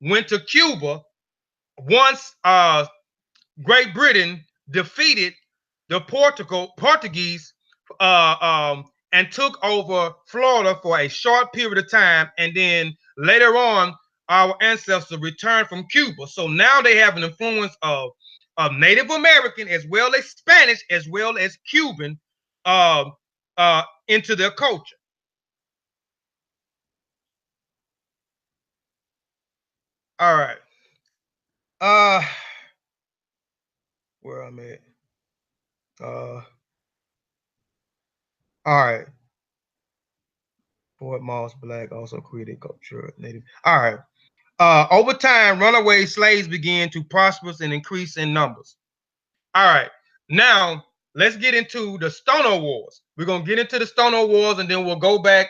went to Cuba once Great Britain defeated the Portuguese and took over Florida for a short period of time, and then later on our ancestors returned from Cuba. So now they have an influence of Native American as well as Spanish as well as Cuban into their culture. All right. Where I'm at. All right. Fort Moss black also created culture Native. All right. Over time, runaway slaves began to prosper and increase in numbers. All right. Now let's get into the Stono Wars. We're gonna get into the Stono Wars, and then we'll go back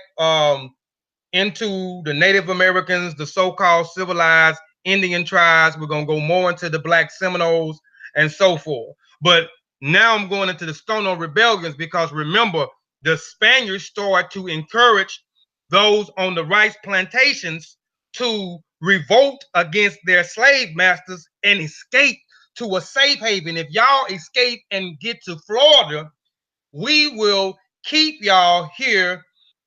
into the Native Americans, the so-called civilized Indian tribes. We're gonna go more into the Black Seminoles and so forth. But now I'm going into the Stono rebellions, because remember, the Spaniards started to encourage those on the rice plantations to revolt against their slave masters and escape to a safe haven. If y'all escape and get to Florida, we will keep y'all here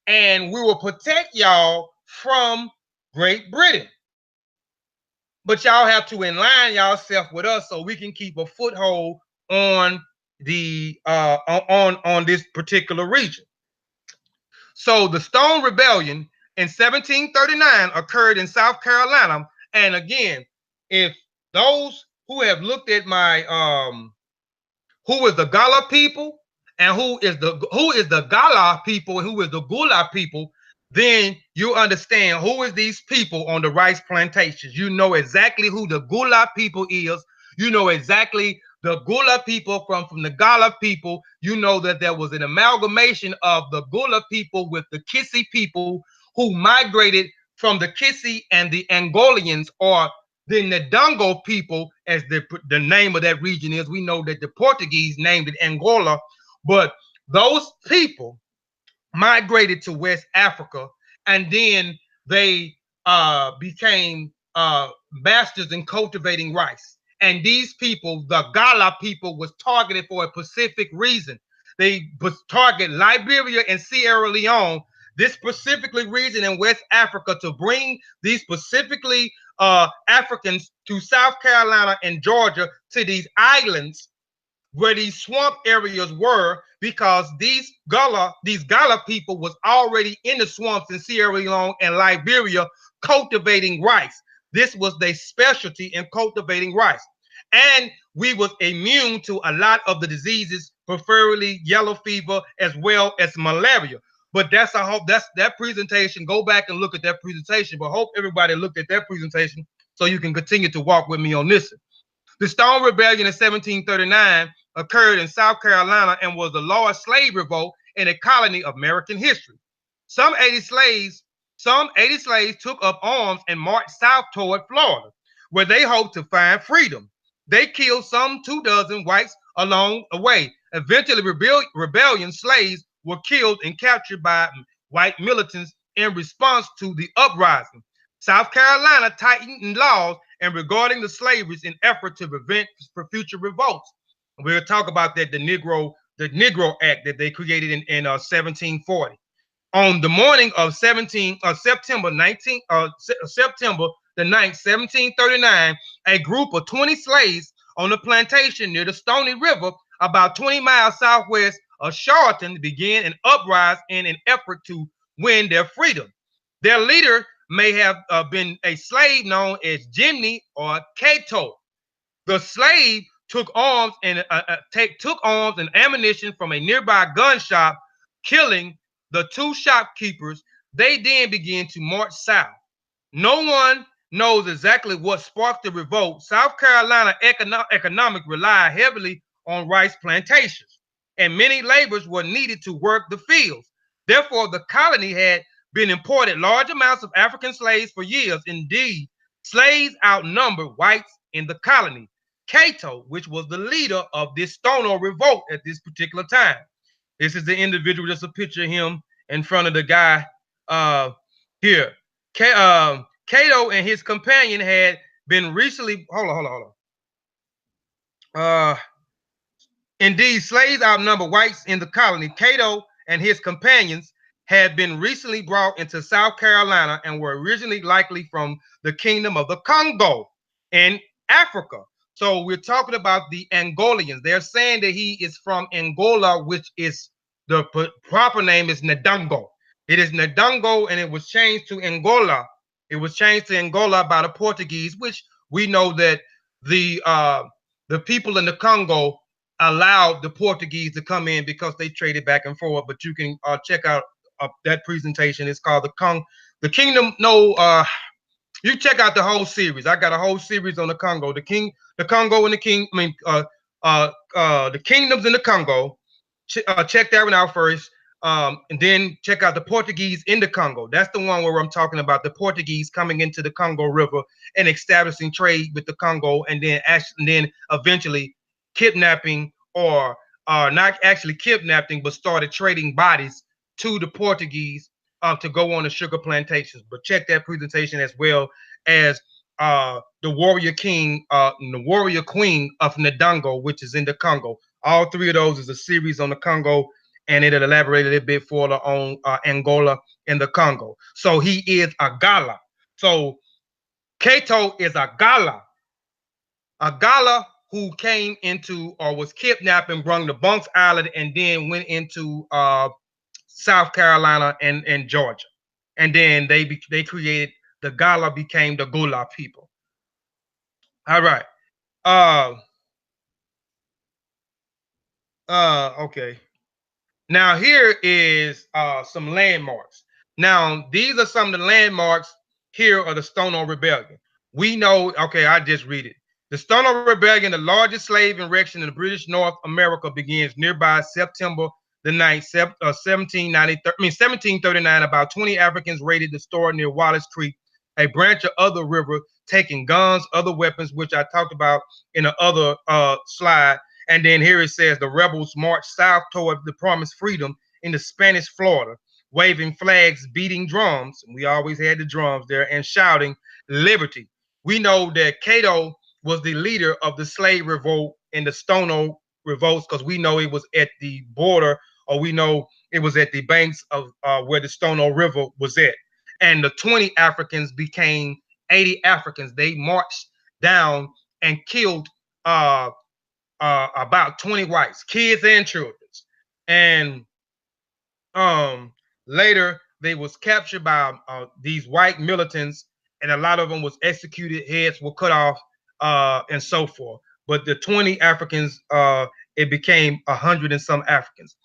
and we will protect y'all from Great Britain. But y'all have to align yourself with us so we can keep a foothold on the on this particular region. So the Stone Rebellion in 1739 occurred in South Carolina. And again, if those who have looked at my who is the Gullah people and who is the Gullah people and who is the Gullah people, then you understand who is these people on the rice plantations. You know exactly who the Gullah people is. You know exactly the Gullah people from the Gullah people. You know that there was an amalgamation of the Gullah people with the Kissi people who migrated from the Kissi and the Angolians, or the Ndongo people, as the name of that region is. We know that the Portuguese named it Angola, but those people migrated to West Africa, and then they became masters in cultivating rice. And these people, the Gullah people, was targeted for a specific reason. They was target Liberia and Sierra Leone, this specifically region in West Africa, to bring these specifically Africans to South Carolina and Georgia, to these islands where these swamp areas were, because these Gullah people was already in the swamps in Sierra Leone and Liberia cultivating rice. This was their specialty in cultivating rice. And we was immune to a lot of the diseases, preferably yellow fever as well as malaria. But that's that presentation. Go back and look at that presentation. But hope everybody looked at that presentation so you can continue to walk with me on this. The Stone Rebellion in 1739 occurred in South Carolina and was the largest slave revolt in a colony of American history. Some 80 slaves took up arms and marched south toward Florida, where they hoped to find freedom. They killed some 24 whites along the way. Eventually, rebellion slaves were killed and captured by white militants in response to the uprising. South Carolina tightened laws and regarding the slavery in effort to prevent for future revolts. We'll talk about that, the Negro Act that they created in 1740. On the morning of September the 9th, 1739, a group of 20 slaves on a plantation near the Stony River, about 20 miles southwest of Charleston, began an uprising in an effort to win their freedom. Their leader may have been a slave known as Jimmy or Cato. The slave took arms and ammunition from a nearby gun shop, killing the two shopkeepers. They then began to march south. No one knows exactly what sparked the revolt. South Carolina economic relied heavily on rice plantations, and many laborers were needed to work the fields. Therefore, the colony had been imported large amounts of African slaves for years. Indeed, slaves outnumbered whites in the colony. Cato, which was the leader of this Stono revolt at this particular time. This is the individual, just a picture of him in front of the guy here. Cato and his companion had been recently, hold on. Indeed, slaves outnumber whites in the colony. Cato and his companions had been recently brought into South Carolina and were originally likely from the kingdom of the Congo in Africa. So we're talking about the Angolians. They're saying that he is from Angola, which is the proper name is Ndongo. It is Ndongo, and it was changed to Angola. It was changed to Angola by the Portuguese, which we know that the people in the Congo allowed the Portuguese to come in because they traded back and forth. But you can check out that presentation. It's called the Kingdom. You check out the whole series. I got a whole series on the Congo, the Congo and the king. I mean, the kingdoms in the Congo. Check that one out first, and then check out the Portuguese in the Congo. That's the one where I'm talking about the Portuguese coming into the Congo River and establishing trade with the Congo, and then eventually kidnapping, or not actually kidnapping, but started trading bodies to the Portuguese to go on the sugar plantations. But check that presentation as well as the warrior king, the warrior queen of Ndongo, which is in the Congo. All three of those is a series on the Congo and it'll elaborate a little bit further on Angola and the Congo. So he is a Gullah. So Cato is a Gullah who came into or was kidnapped and brought to Bunks Island and then went into South Carolina and Georgia. And then they created the Gullah, became the Gullah people. All right. Okay. Now here is some landmarks. Now these are some of the landmarks here of the Stono Rebellion. We know, okay, I just read it. The Stono Rebellion, the largest slave erection in the British North America, begins nearby September the 9th, 1739. About 20 Africans raided the store near Wallace Creek, a branch of the river, taking guns, other weapons, which I talked about in the other slide. And then here it says the rebels marched south toward the promised freedom in the Spanish Florida, waving flags, beating drums. We always had the drums there, and shouting liberty. We know that Cato was the leader of the slave revolt and the Stono revolts, because we know it was at the border, or we know it was at the banks of where the Stono River was at. And the 20 Africans became 80 Africans. They marched down and killed about 20 whites, kids and children. And later they was captured by these white militants, and a lot of them was executed, heads were cut off, and so forth. But the 20 Africans, it became 100 and some Africans.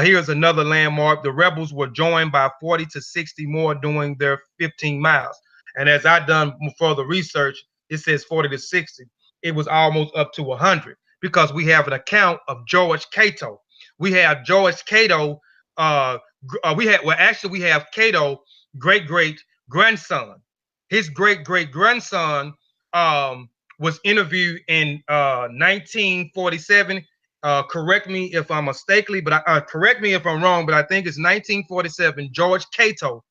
Here's another landmark. The rebels were joined by 40 to 60 more doing their 15 miles. And as I done further research, it says 40 to 60. It was almost up to 100, because we have an account of George Cato. We have George Cato. We have Cato great grandson. His great grandson was interviewed in 1947. Correct me if I'm mistakenly, but correct me if I'm wrong, but I think it's 1947. George Cato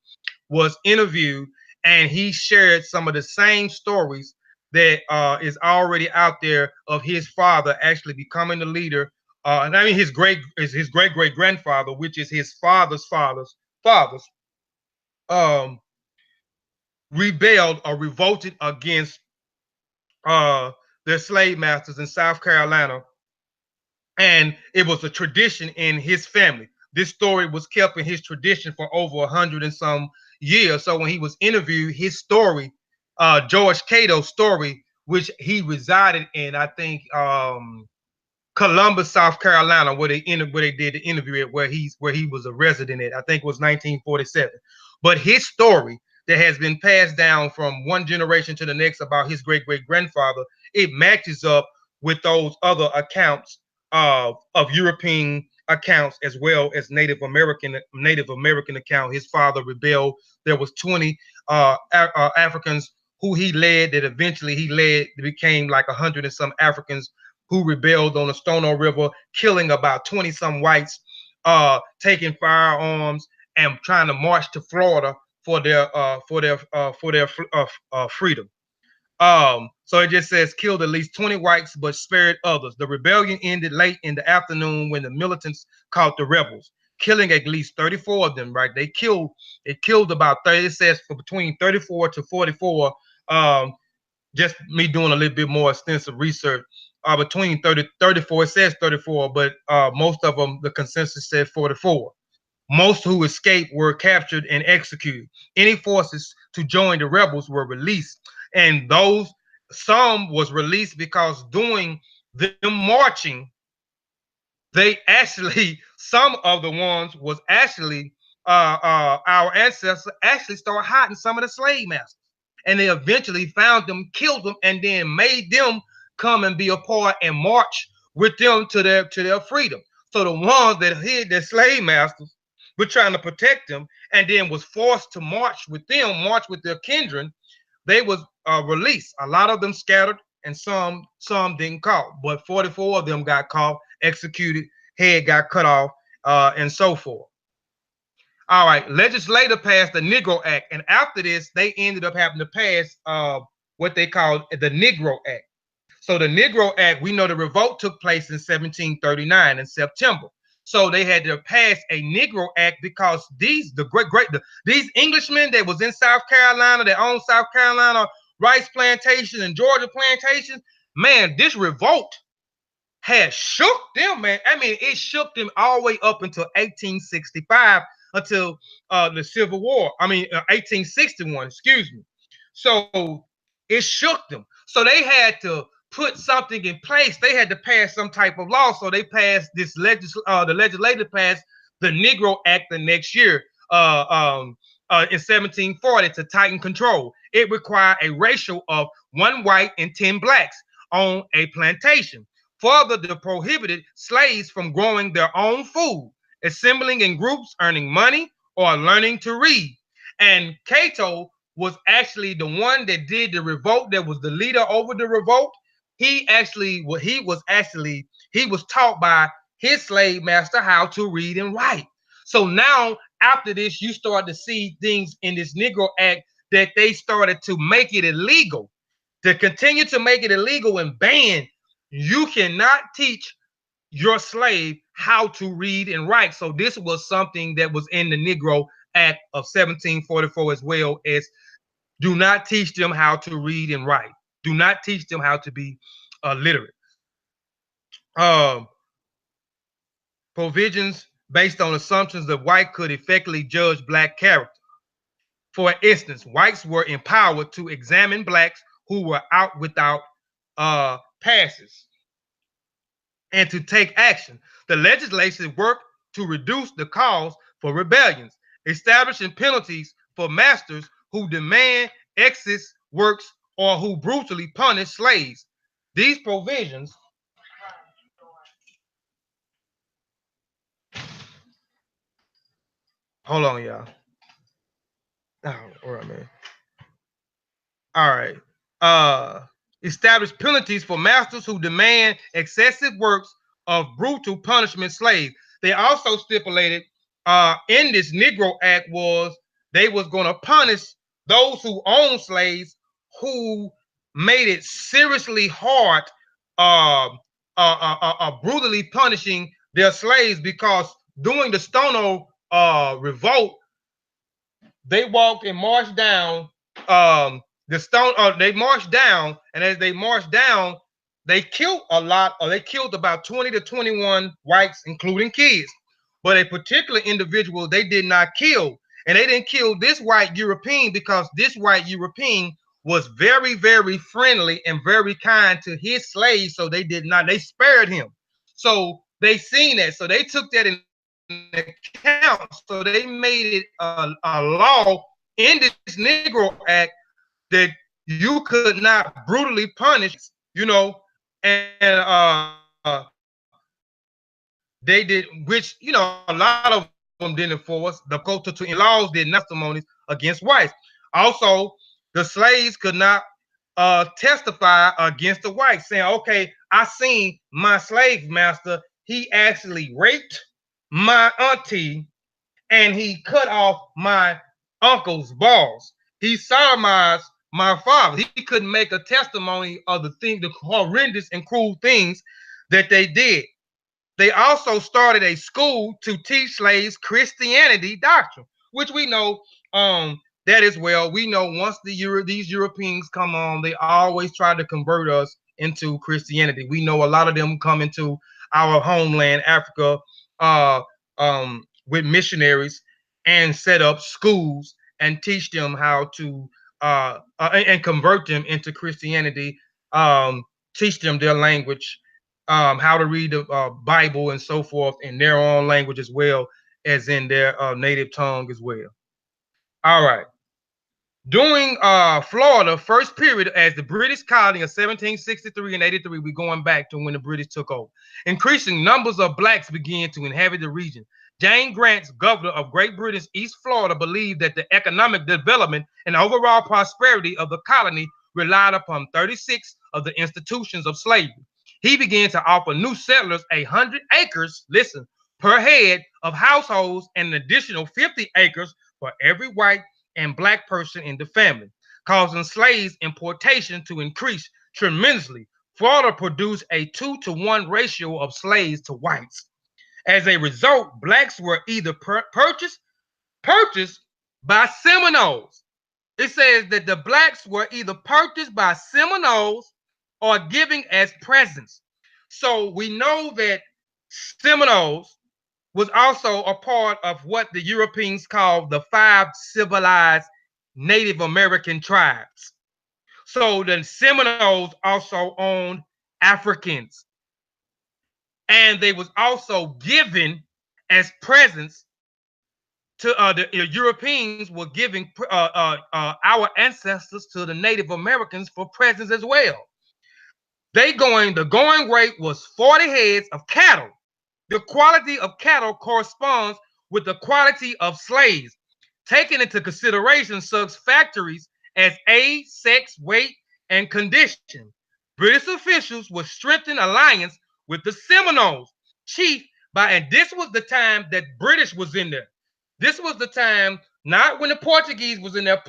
was interviewed, and he shared some of the same stories that is already out there of his father actually becoming the leader. And I mean his great grandfather, which is his father's rebelled or revolted against their slave masters in South Carolina. And it was a tradition in his family. This story was kept in his tradition for over 100 and some years. So when he was interviewed, his story, George Cato's story, which he resided in, I think, Columbus, South Carolina, where they did the interview at, where he was a resident at. I think it was 1947. But his story that has been passed down from one generation to the next about his great grandfather, it matches up with those other accounts of European accounts, as well as Native American account. His father rebelled. There was 20 Africans who he led, that eventually became like 100 and some Africans who rebelled on the Stono River, killing about 20 some whites, taking firearms and trying to march to Florida for their freedom. So it just says killed at least 20 whites but spared others. The rebellion ended late in the afternoon when the militants caught the rebels, killing at least 34 of them. Right, it killed about 30. It says for between 34 to 44. Just me doing a little bit more extensive research. Between 34, it says 34, but most of them, the consensus said 44. Most who escaped were captured and executed. Any forces to join the rebels were released, and some was released because during them marching, some of the ones was actually our ancestors actually started hiding some of the slave masters, and they eventually found them, killed them, and then made them come and be a part and march with them to their freedom. So the ones that hid their slave masters were trying to protect them, and then was forced to march with their kindred. They was released. A lot of them scattered, and some didn't caught, but 44 of them got caught, executed, head got cut off, and so forth. All right, legislature passed the Negro Act, and after this, they ended up having to pass what they called the Negro Act. So the Negro Act, we know the revolt took place in 1739 in September. So they had to pass a Negro Act because these these Englishmen that was in South Carolina, that owned South Carolina rice plantation and Georgia plantation, man, this revolt had shook them, man. I mean, it shook them all the way up until 1865, until the Civil War. 1861, excuse me. So it shook them. So they had to put something in place. They had to pass some type of law. So they passed this the legislature passed the Negro Act the next year, in 1740, to tighten control. It required a ratio of 1 white and 10 blacks on a plantation. Further, they prohibited slaves from growing their own food, assembling in groups, earning money, or learning to read. And Cato was actually the one that did the revolt, that was the leader over the revolt. He was taught by his slave master how to read and write. So now, after this, you start to see things in this Negro Act that they started to make it illegal, to continue to make it illegal and ban. You cannot teach your slave how to read and write. So this was something that was in the Negro Act of 1744, as well as do not teach them how to read and write. Do not teach them how to be literate. Provisions based on assumptions that white could effectively judge black character. For instance, whites were empowered to examine blacks who were out without passes and to take action. The legislation worked to reduce the cause for rebellions, establishing penalties for masters who demand excess works or who brutally punish slaves. These provisions hold on, y'all. Oh, where am I? All right. Establish penalties for masters who demand excessive works of brutal punishment slaves. They also stipulated in this Negro Act was they was going to punish those who own slaves who made it seriously hard, brutally punishing their slaves, because during the Stono revolt, they walked and marched down they marched down, and as they marched down, they killed they killed about 20 to 21 whites, including kids. But a particular individual they did not kill, and they didn't kill this white European because this white European was very, very friendly and very kind to his slaves, so they spared him. So they seen that, so they took that in account. So they made it a law in this Negro Act that you could not brutally punish, and they did, which, a lot of them didn't enforce. The Constitution laws did not testimonies against whites. Also, the slaves could not testify against the whites, saying, okay, I seen my slave master, he actually raped my auntie and he cut off my uncle's balls. He sodomized my father. He couldn't make a testimony of the horrendous and cruel things that they did. They also started a school to teach slaves Christianity doctrine, which we know that as well. We know once these Europeans come on, they always try to convert us into Christianity. We know a lot of them come into our homeland, Africa, with missionaries and set up schools and teach them how to and convert them into Christianity, teach them their language, how to read the Bible and so forth in their own language as well as in their native tongue as well. All right. During Florida, first period as the British colony of 1763 and 83, we're going back to when the British took over. Increasing numbers of blacks began to inhabit the region. Jane Grants, governor of Great Britain's East Florida, believed that the economic development and overall prosperity of the colony relied upon 36 of the institutions of slavery. He began to offer new settlers 100 acres, listen, per head of households, and an additional 50 acres for every white and black person in the family, causing slaves importation to increase tremendously. Florida produced a 2-to-1 ratio of slaves to whites. As a result, blacks were either purchased by Seminoles. It says that the blacks were either purchased by Seminoles or giving as presents. So we know that Seminoles was also a part of what the Europeans called the 5 civilized Native American tribes. So the Seminoles also owned Africans, and they was also given as presents to the Europeans were giving our ancestors to the Native Americans for presents as well. The going rate was 40 heads of cattle. The quality of cattle corresponds with the quality of slaves, taking into consideration such factors as age, sex, weight, and condition. British officials would strengthen alliance with the Seminoles chief and this was the time that British was in there. This was the time, not when the Portuguese was in there.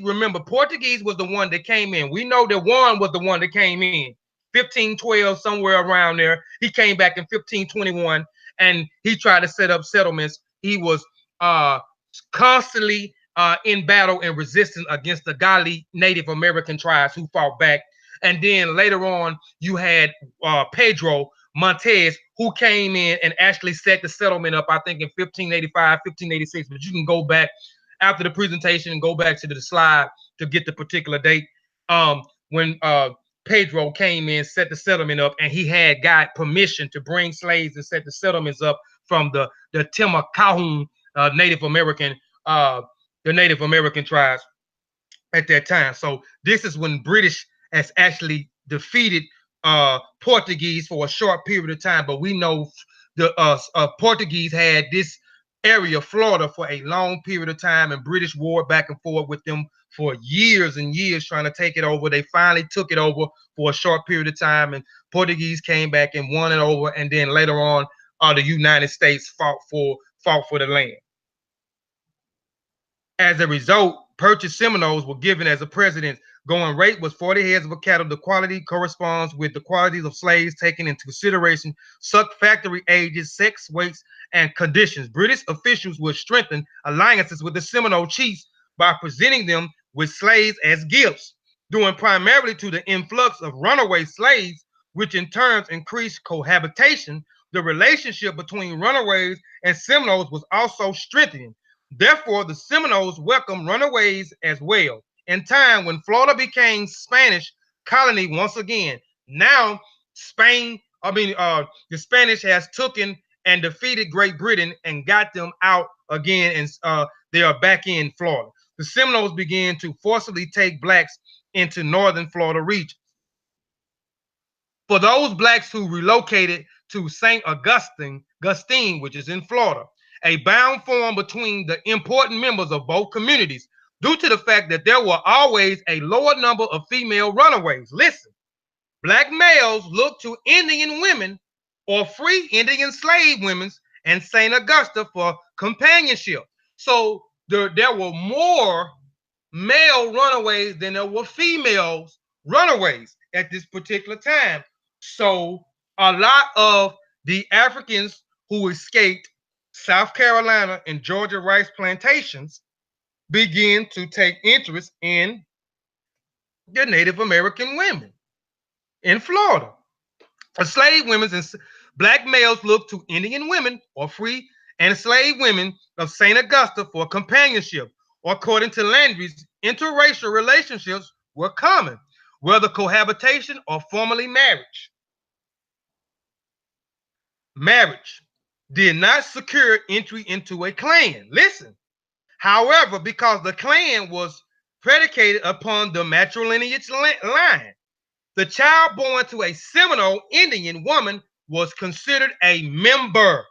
Remember, Portuguese was the one that came in. We know that Juan was the one that came in. 1512, somewhere around there. He came back in 1521 and he tried to set up settlements. He was constantly in battle and resistance against the Guale Native American tribes who fought back. And then later on, you had Pedro Montez, who came in and actually set the settlement up, I think in 1585, 1586. But you can go back after the presentation and go back to the slide to get the particular date when Pedro came in, set the settlement up, and he had got permission to bring slaves and set the settlements up from the Timucuean Native American, the Native American tribes at that time. So this is when British has actually defeated Portuguese for a short period of time, but we know the Portuguese had this area, Florida, for a long period of time, and British warred back and forth with them for years and years trying to take it over. They finally took it over for a short period of time, and Portuguese came back and won it over, and then later on, the United States fought for the land. As a result, purchased Seminoles were given as a precedent. Going rate was 40 heads of cattle. The quality corresponds with the qualities of slaves taken into consideration, such factory ages, sex, weights, and conditions. British officials would strengthen alliances with the Seminole chiefs by presenting them with slaves as gifts, due primarily to the influx of runaway slaves, which in turn increased cohabitation. The relationship between runaways and Seminoles was also strengthening. Therefore, the Seminoles welcomed runaways as well. In time, when Florida became Spanish colony once again, now the Spanish has taken and defeated Great Britain and got them out again, and they are back in Florida. The Seminoles began to forcibly take blacks into northern Florida region. For those blacks who relocated to St. Augustine, which is in Florida, a bound formed between the important members of both communities due to the fact that there were always a lower number of female runaways. Listen, black males looked to Indian women or free Indian slave women and St. Augusta for companionship. So there were more male runaways than there were females runaways at this particular time. So a lot of the Africans who escaped South Carolina and Georgia rice plantations begin to take interest in the Native American women in Florida. Enslaved women and black males looked to Indian women or free and enslaved women of St. Augusta for companionship. According to Landry's, interracial relationships were common, whether cohabitation or formally marriage. Marriage did not secure entry into a clan. Listen. However, because the clan was predicated upon the matrilineage line, the child born to a Seminole Indian woman was considered a member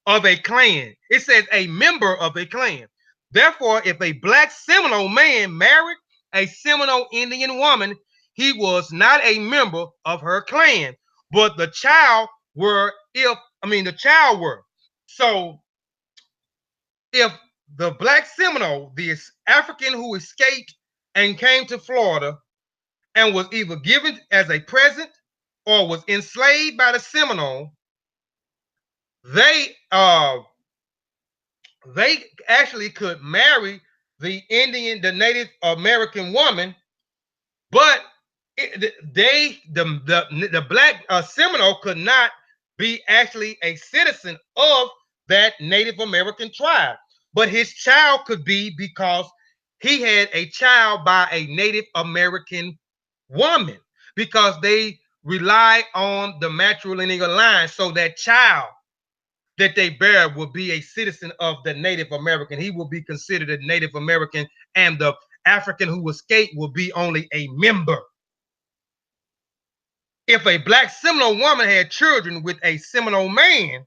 of a clan. It says a member of a clan. Therefore, if a black Seminole man married a Seminole Indian woman, he was not a member of her clan, but the child were. So if the black Seminole, this African who escaped and came to Florida and was either given as a present or was enslaved by the Seminole, they actually could marry the Native American woman, but the black Seminole could not be actually a citizen of that Native American tribe, but his child could be, because he had a child by a Native American woman, because they rely on the matrilineal line, so that child that they bear will be a citizen of the Native American. He will be considered a Native American, and the African who escaped will be only a member. If a black Seminole woman had children with a Seminole man,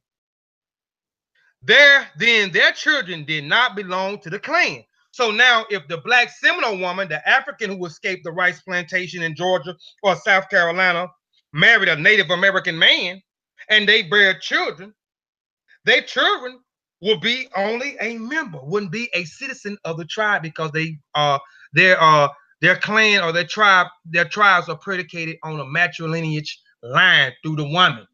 then their children did not belong to the clan. So now, if the black Seminole woman, the African who escaped the rice plantation in Georgia or South Carolina, married a Native American man, and they bear children, their children will be only a member, wouldn't be a citizen of the tribe, because their clan or their tribes are predicated on a matrilineage line through the woman.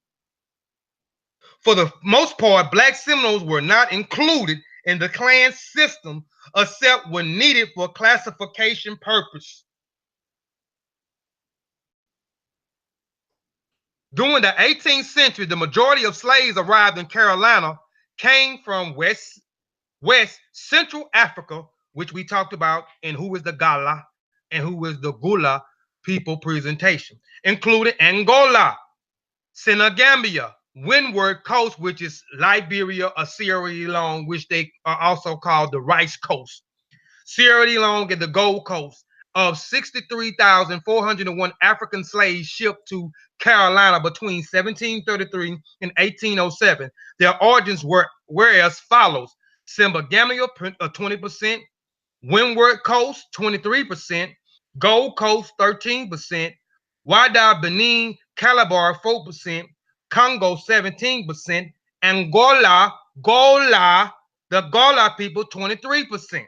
For the most part, black Seminoles were not included in the clan system except when needed for classification purpose. During the 18th century, the majority of slaves arrived in Carolina came from West Central Africa, which we talked about, and who is the Gullah and who is the Gullah people presentation, including Angola, Senegambia, Windward Coast, which is Liberia or Sierra Leone, which they are also called the Rice Coast, Sierra Leone and the Gold Coast. Of 63,401 African slaves shipped to Carolina between 1733 and 1807. Their origins were as follows: Senegambia 20%, Windward Coast 23%, Gold Coast 13%, Wada Benin Calabar 4%, Congo 17%, Angola, the Gullah people 23%.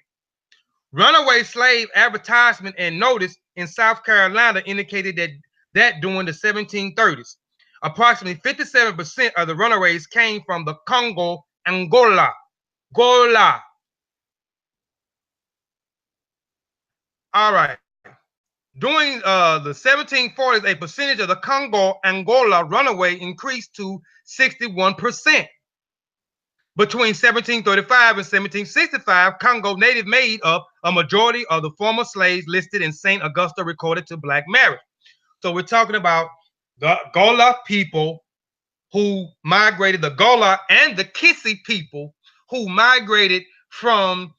Runaway slave advertisement and notice in South Carolina indicated that during the 1730s, approximately 57% of the runaways came from the Congo, Angola, Gola. All right. During the 1740s, a percentage of the Congo, Angola runaway increased to 61%. Between 1735 and 1765, Congo native made up a majority of the former slaves listed in St. Augusta recorded to black marriage. So we're talking about the Gullah people who migrated, the Gullah and the Kissi people who migrated from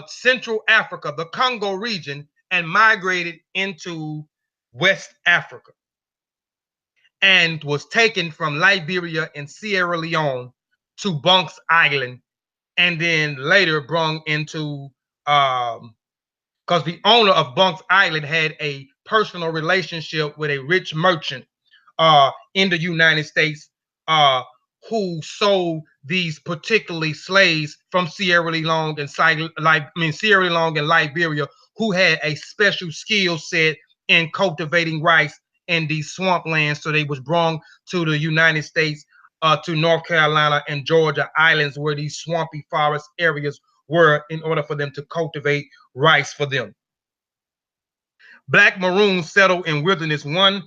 Central Africa, the Congo region, and migrated into West Africa, and was taken from Liberia and Sierra Leone to Bunks Island, and then later brought into, because the owner of Bunks Island had a personal relationship with a rich merchant in the United States who sold these particularly slaves from Sierra Leone and Liberia, who had a special skill set in cultivating rice in these swamplands. So they was brought to the United States, to North Carolina and Georgia islands, where these swampy forest areas were, in order for them to cultivate rice for them. Black maroons settled in wilderness. One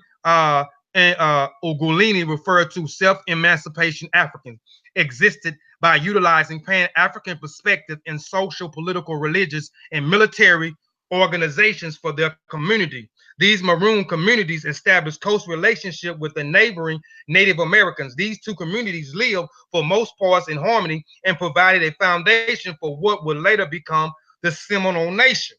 Ugolini referred to self-emancipation Africans existed by utilizing Pan-African perspective in social, political, religious, and military organizations for their community. These maroon communities established close relationship with the neighboring Native Americans. These two communities lived for most parts in harmony and provided a foundation for what would later become the Seminole Nation.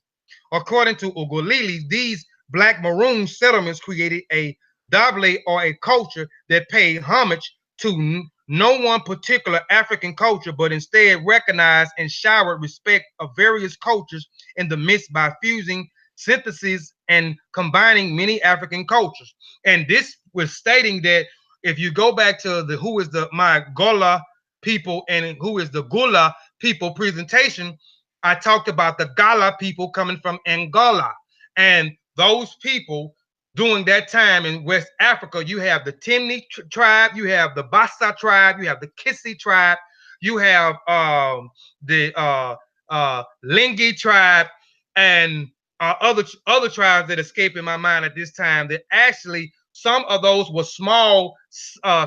According to Ugolili, these black maroon settlements created a Dable, or a culture that paid homage to no one particular African culture, but instead recognized and showered respect of various cultures in the midst by fusing, synthesis, and combining many African cultures. And this was stating that if you go back to the who is my Gullah people and who is the Gullah people presentation, I talked about the Gullah people coming from Angola, and those people during that time in West Africa, you have the Timni tribe, you have the Bassa tribe, you have the Kissi tribe, you have the Lingi tribe, and other tribes that escape in my mind at this time. That actually some of those were small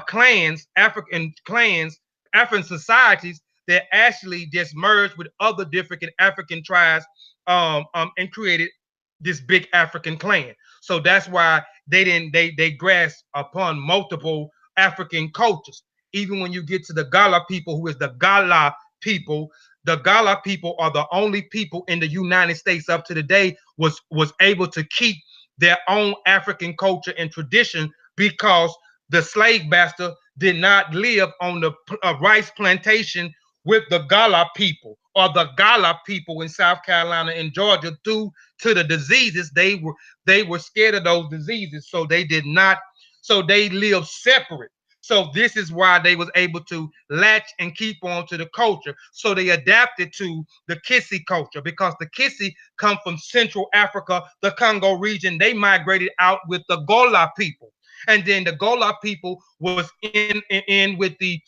clans, African clans, African societies that actually just merged with other different African tribes and created this big African clan. So that's why they grasp upon multiple African cultures. Even when you get to the Gullah people, who is the Gullah people, the Gullah people are the only people in the United States up to today was able to keep their own African culture and tradition, because the slave master did not live on the rice plantation with the Gullah people or the Gullah people in South Carolina and Georgia due to the diseases. They were scared of those diseases, so they did not. So they lived separate. So this is why they was able to latch and keep on to the culture. So they adapted to the Kissi culture, because the Kissi come from Central Africa, the Congo region. They migrated out with the Gullah people. And then the Gullah people was in with the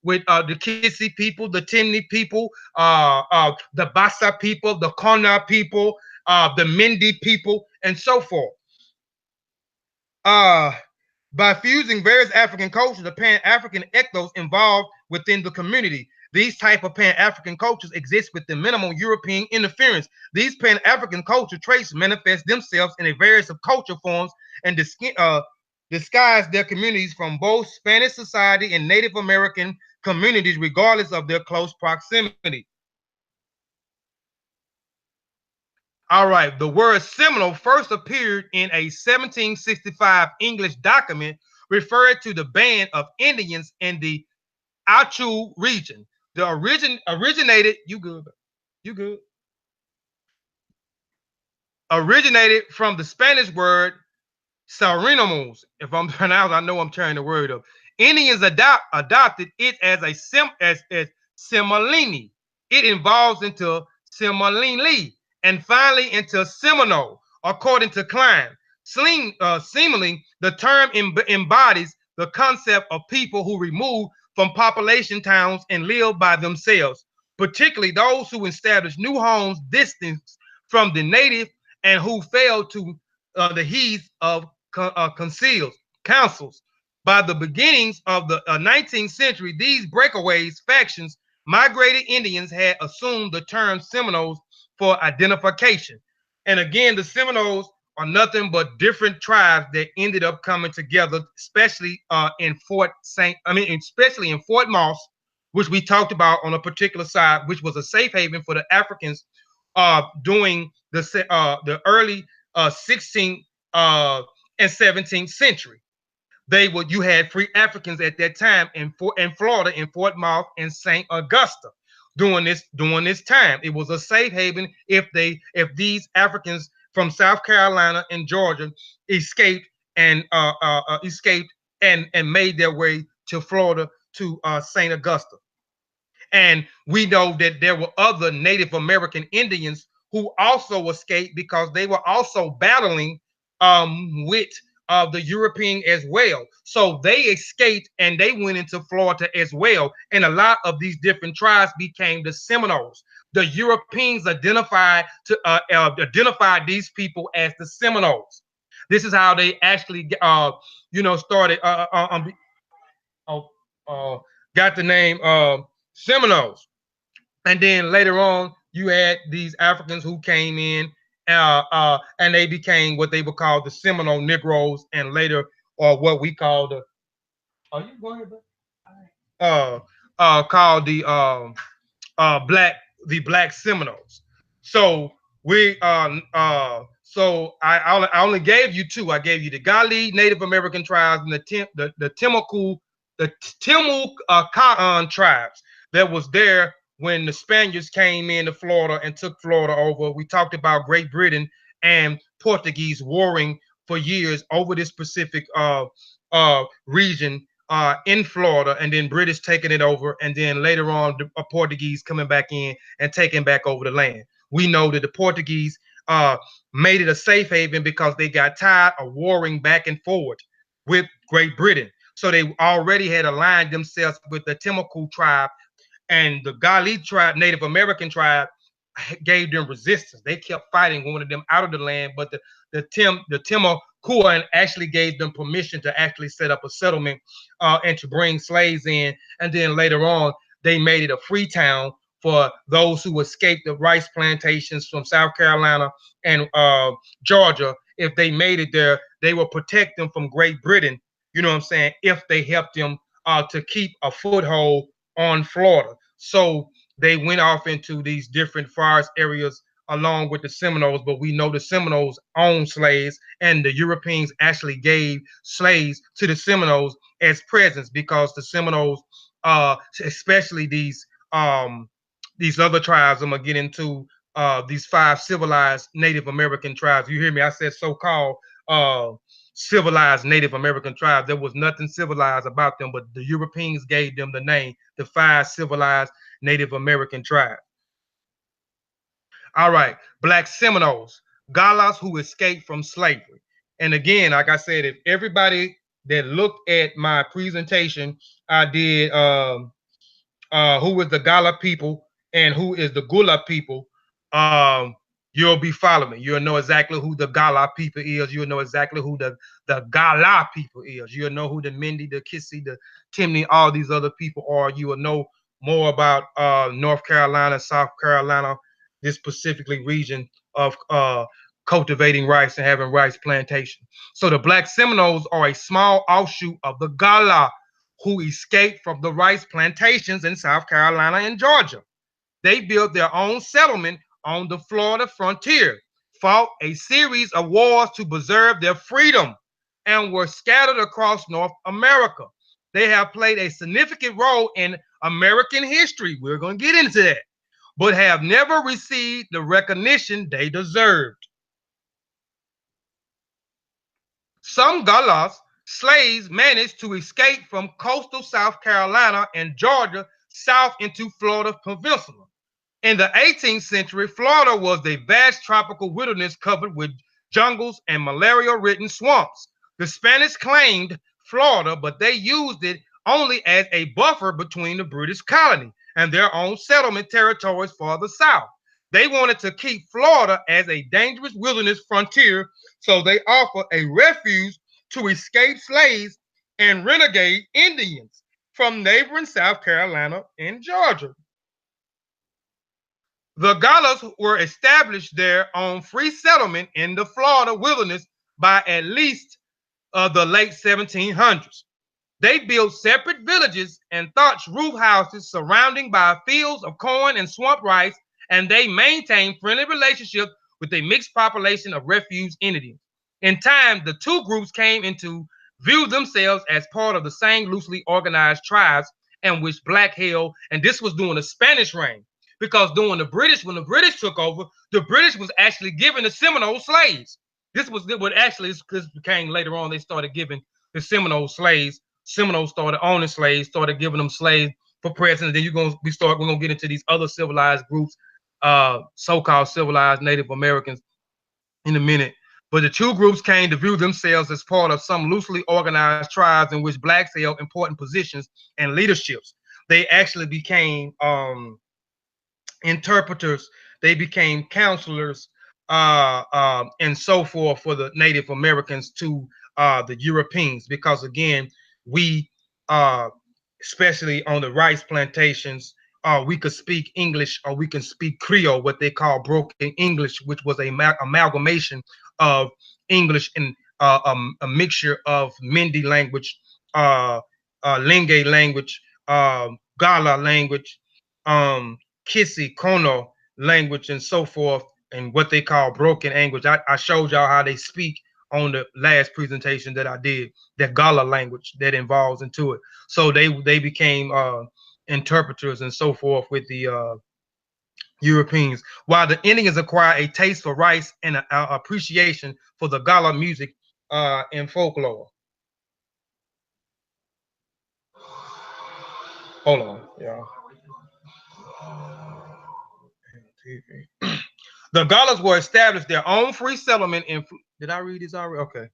Kissi people, the Timni people, the Bassa people, the Kona people, the Mindi people, and so forth. By fusing various African cultures, the Pan-African ethos involved within the community. These type of Pan-African cultures exist with the minimal European interference. These Pan-African culture traits manifest themselves in a various of culture forms and disguise their communities from both Spanish society and Native American communities, regardless of their close proximity. All right, the word Seminole first appeared in a 1765 English document referred to the band of Indians in the Achu region. The originated originated from the Spanish word Seminoles. If I'm pronounced, I know I'm tearing the word up. Indians adopted it as Semolini. It evolves into Semolini and finally into Seminole, according to Klein. Seemingly, the term embodies the concept of people who remove from population towns and live by themselves, particularly those who establish new homes distant from the native and who fail to the heath of councils. By the beginnings of the 19th century, these breakaways factions, migrated Indians had assumed the term Seminoles for identification. And again, the Seminoles are nothing but different tribes that ended up coming together, especially especially in Fort Moss, which we talked about on a particular side, which was a safe haven for the Africans during the early 16th and 17th century. You had free Africans at that time in Florida, in Fort Moss and St. Augusta. During this time, it was a safe haven if these Africans from South Carolina and Georgia escaped and made their way to Florida, to St. Augusta. And we know that there were other Native American Indians who also escaped, because they were also battling with the European as well. So they escaped and they went into Florida as well. And a lot of these different tribes became the Seminoles. The Europeans identified these people as the Seminoles. This is how they actually started got the name Seminoles. And then later on, you had these Africans who came in and they became what they would call the Seminole Negroes, and later what we call the called the Black Seminoles. So I only gave you two. I gave you the Guale Native American tribes and the Timucuean tribes that was there when the Spaniards came into Florida and took Florida over. We talked about Great Britain and Portuguese warring for years over this Pacific region in Florida, and then British taking it over, and then later on the Portuguese coming back in and taking back over the land. We know that the Portuguese made it a safe haven because they got tired of warring back and forth with Great Britain. So they already had aligned themselves with the Timucuean tribe, and the Guale tribe, Native American tribe, gave them resistance. They kept fighting, wanted them out of the land, but the Timucuean actually gave them permission to actually set up a settlement and to bring slaves in. And then later on, they made it a free town for those who escaped the rice plantations from South Carolina and Georgia. If they made it there, they will protect them from Great Britain. You know what I'm saying? If they helped them to keep a foothold on Florida. So they went off into these different forest areas along with the Seminoles, but we know the Seminoles owned slaves, and the Europeans actually gave slaves to the Seminoles as presents because the Seminoles, especially these other tribes, I'm gonna get into these 5 civilized Native American tribes. You hear me? I said so-called civilized Native American tribes. There was nothing civilized about them, but the Europeans gave them the name, the 5 civilized Native American tribes. All right, Black Seminoles, Gullahs who escaped from slavery. And again, like I said, if everybody that looked at my presentation, I did who is the Gullah people and who is the Gullah people, you'll be following me. You'll know exactly who the Gullah people is. You'll know exactly who the Gullah people is. You'll know who the Mindi, the Kissy, the Timney, all these other people are. You will know more about North Carolina, South Carolina, this specifically region of cultivating rice and having rice plantation. So the Black Seminoles are a small offshoot of the Gullah who escaped from the rice plantations in South Carolina and Georgia. They built their own settlement on the Florida frontier, fought a series of wars to preserve their freedom, and were scattered across North America. They have played a significant role in American history. We're going to get into that, but have never received the recognition they deserved. Some Gullahs slaves managed to escape from coastal South Carolina and Georgia south into Florida Peninsula. In the 18th century, Florida was a vast tropical wilderness covered with jungles and malaria-ridden swamps. The Spanish claimed Florida, but they used it only as a buffer between the British colony and their own settlement territories farther south. They wanted to keep Florida as a dangerous wilderness frontier, so they offered a refuge to escaped slaves and renegade Indians from neighboring South Carolina and Georgia. The Gullahs were established there on free settlement in the Florida wilderness by at least the late 1700s. They built separate villages and thatched roof houses surrounding by fields of corn and swamp rice, and they maintained friendly relationships with a mixed population of refuge Indians. In time, the two groups came into view themselves as part of the same loosely organized tribes in which black held, and this was during the Spanish reign. Because during the British, when the British took over, the British was actually giving the Seminole slaves. This was what actually this became later on. They started giving the Seminole slaves. Seminoles started owning slaves, started giving them slaves for presents. Then we're gonna get into these other civilized groups, so-called civilized Native Americans in a minute. But the two groups came to view themselves as part of some loosely organized tribes in which blacks held important positions and leaderships. They actually became interpreters, they became counselors, and so forth for the Native Americans to the Europeans, because again, we, especially on the rice plantations, we could speak English or we can speak Creole, what they call broken English, which was a amalgamation of English and a mixture of Mindi language, Lingé language, Gala language, Kissy, Kono language, and so forth, and what they call broken language. I showed y'all how they speak on the last presentation that I did, that Gullah language that involves into it. So they became interpreters and so forth with the Europeans, while the Indians acquired a taste for rice and an appreciation for the Gullah music and folklore. Hold on, y'all. The Gullahs were established their own free settlement in. Did I read this already? Okay.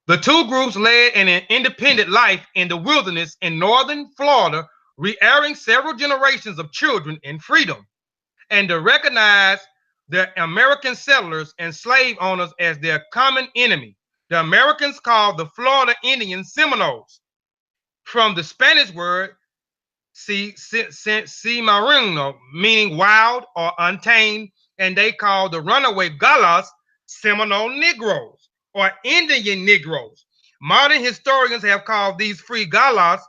The two groups led an independent life in the wilderness in northern Florida, rearing several generations of children in freedom, and to recognize the American settlers and slave owners as their common enemy. The Americans called the Florida Indians Seminoles, from the Spanish word cimarino, meaning wild or untamed, and they called the runaway Gullahs Seminole Negroes or Indian Negroes. Modern historians have called these free Gullahs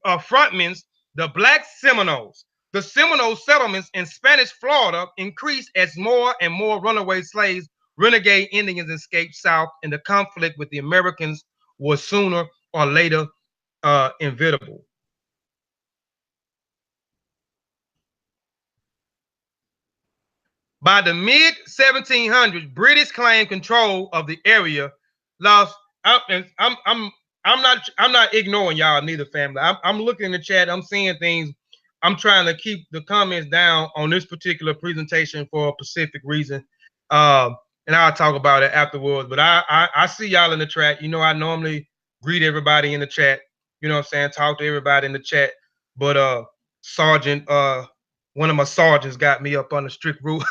frontmen the Black Seminoles. The Seminole settlements in Spanish Florida increased as more and more runaway slaves, renegade Indians escaped south, and the conflict with the Americans was sooner or later inevitable. By the mid 1700s, British claimed control of the area. Lost. I'm not ignoring y'all neither, family. I'm looking in the chat. I'm seeing things. I'm trying to keep the comments down on this particular presentation for a specific reason, and I'll talk about it afterwards. But I see y'all in the chat. You know, I normally greet everybody in the chat. You know what I'm saying? Talk to everybody in the chat. But Sergeant, one of my sergeants got me up on the strict rule,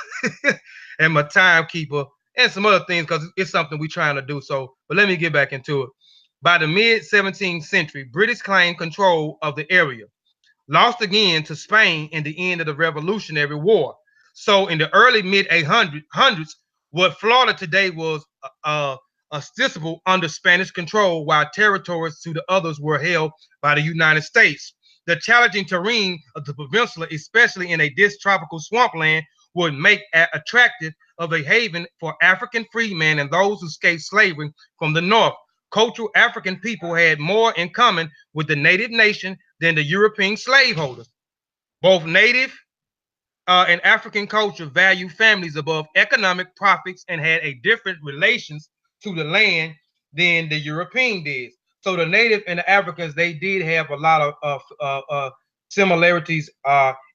and my timekeeper, and some other things, because it's something we're trying to do. So, but let me get back into it. By the mid 17th century, British claimed control of the area, lost again to Spain in the end of the Revolutionary War. So, in the early mid 1800s, what Florida today was ostensibly under Spanish control, while territories to the others were held by the United States. The challenging terrain of the peninsula, especially in a tropical swampland, would make attractive of a haven for African freedmen and those who escaped slavery from the north. Cultural African people had more in common with the native nation than the European slaveholders. Both native and African culture valued families above economic profits and had a different relations to the land than the European did. So the native and the Africans, they did have a lot of similarities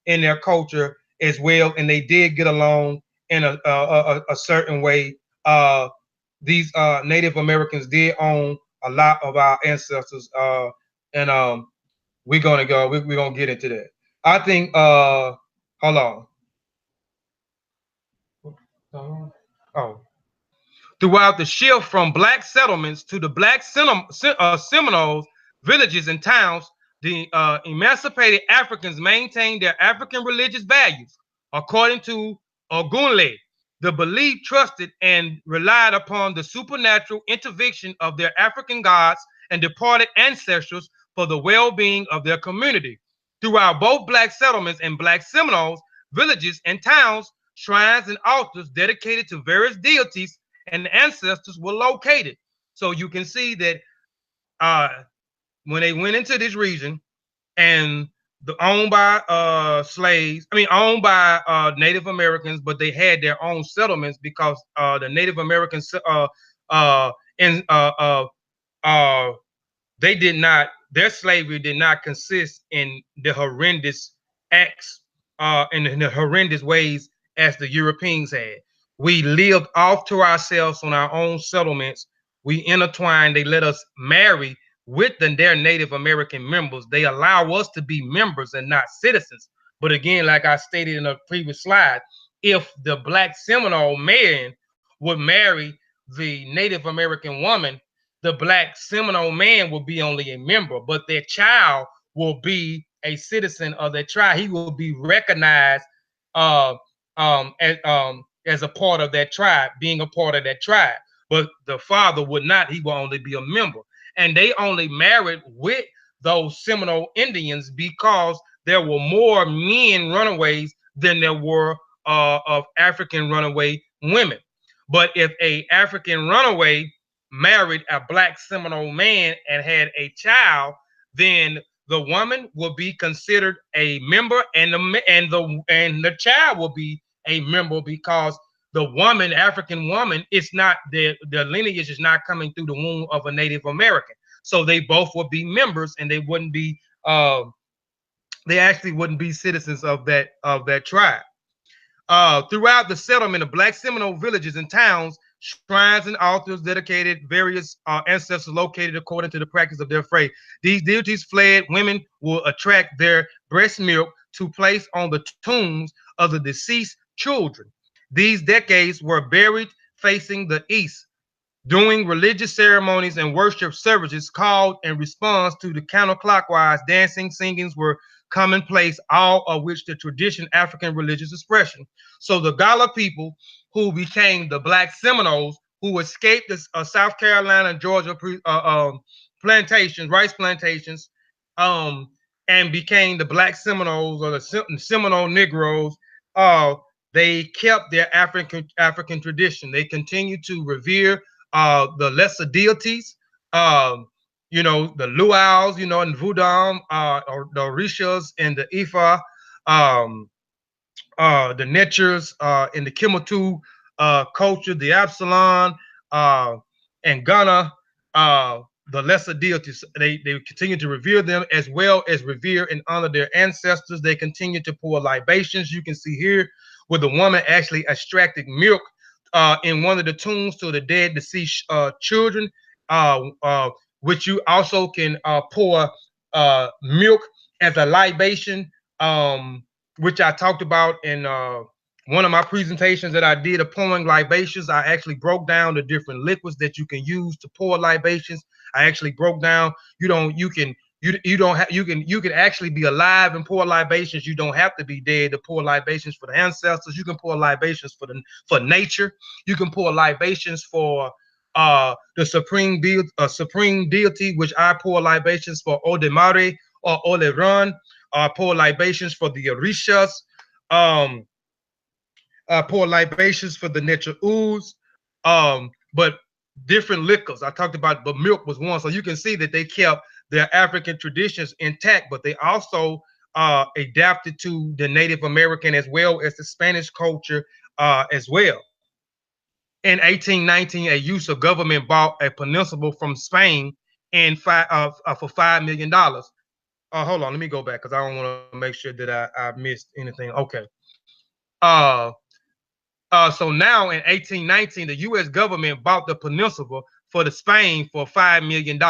in their culture as well, and they did get along in a certain way. These Native Americans did own a lot of our ancestors, and we're gonna get into that. I think hold on. Oh. Throughout the shift from black settlements to the black Seminoles, villages and towns, the emancipated Africans maintained their African religious values. According to Guale, the belief trusted and relied upon the supernatural intervention of their African gods and departed ancestors for the well-being of their community. Throughout both black settlements and black Seminoles, villages and towns, shrines and altars dedicated to various deities and ancestors were located. So you can see that when they went into this region and owned by slaves, owned by Native Americans, but they had their own settlements because the Native Americans they did not, their slavery did not consist in the horrendous acts and in the horrendous ways as the Europeans had. We lived off to ourselves on our own settlements. We intertwined. They let us marry with their Native American members. They allow us to be members and not citizens. But again, like I stated in a previous slide, if the black Seminole man would marry the Native American woman, the black Seminole man will be only a member, but their child will be a citizen of their tribe. He will be recognized as a part of that tribe, being a part of that tribe. But the father would not. He will only be a member. And they only married with those Seminole Indians because there were more men runaways than there were of African runaway women. But if a African runaway married a black Seminole man and had a child, then the woman will be considered a member, and the child will be a member, because the woman, African woman, it's not their lineage is not coming through the womb of a Native American. So they both would be members, and they wouldn't be they actually wouldn't be citizens of that tribe. Throughout the settlement of Black Seminole villages and towns, shrines and altars dedicated various ancestors located according to the practice of their faith. These deities fled women will attract their breast milk to place on the tombs of the deceased children. These decades were buried facing the east. Doing religious ceremonies and worship services called in response to the counterclockwise dancing, singings were commonplace, all of which the tradition African religious expression. So the Gullah people who became the Black Seminoles, who escaped the South Carolina and Georgia plantations, rice plantations, and became the Black Seminoles or the Seminole Negroes, they kept their African tradition. They continued to revere the lesser deities, you know, the luau's, you know, and voodoo, or the orishas and the Ifa, the Netchers, in the Kimatu culture, the Absalon, and Ghana, the lesser deities. They continue to revere them as well as revere and honor their ancestors. They continue to pour libations. You can see here where the woman actually extracted milk in one of the tombs to the dead deceased children, which you also can pour milk as a libation, which I talked about in one of my presentations that I did of pouring libations. I actually broke down the different liquids that you can use to pour libations. I actually broke down you can actually be alive and pour libations. You don't have to be dead to pour libations for the ancestors. You can pour libations for nature. You can pour libations for the supreme deity, which I pour libations for Odemare or Oleron. Pour libations for the Orishas. Pour libations for the Netcha'us. But different liquors I talked about, but milk was one. So you can see that they kept their African traditions intact, but they also adapted to the Native American as well as the Spanish culture as well. In 1819, a use of government bought a peninsula from Spain and for $5 million. Hold on, let me go back because I don't want to make sure that I missed anything. Okay. So now in 1819, the U.S. government bought the peninsula for the Spain for $5 million.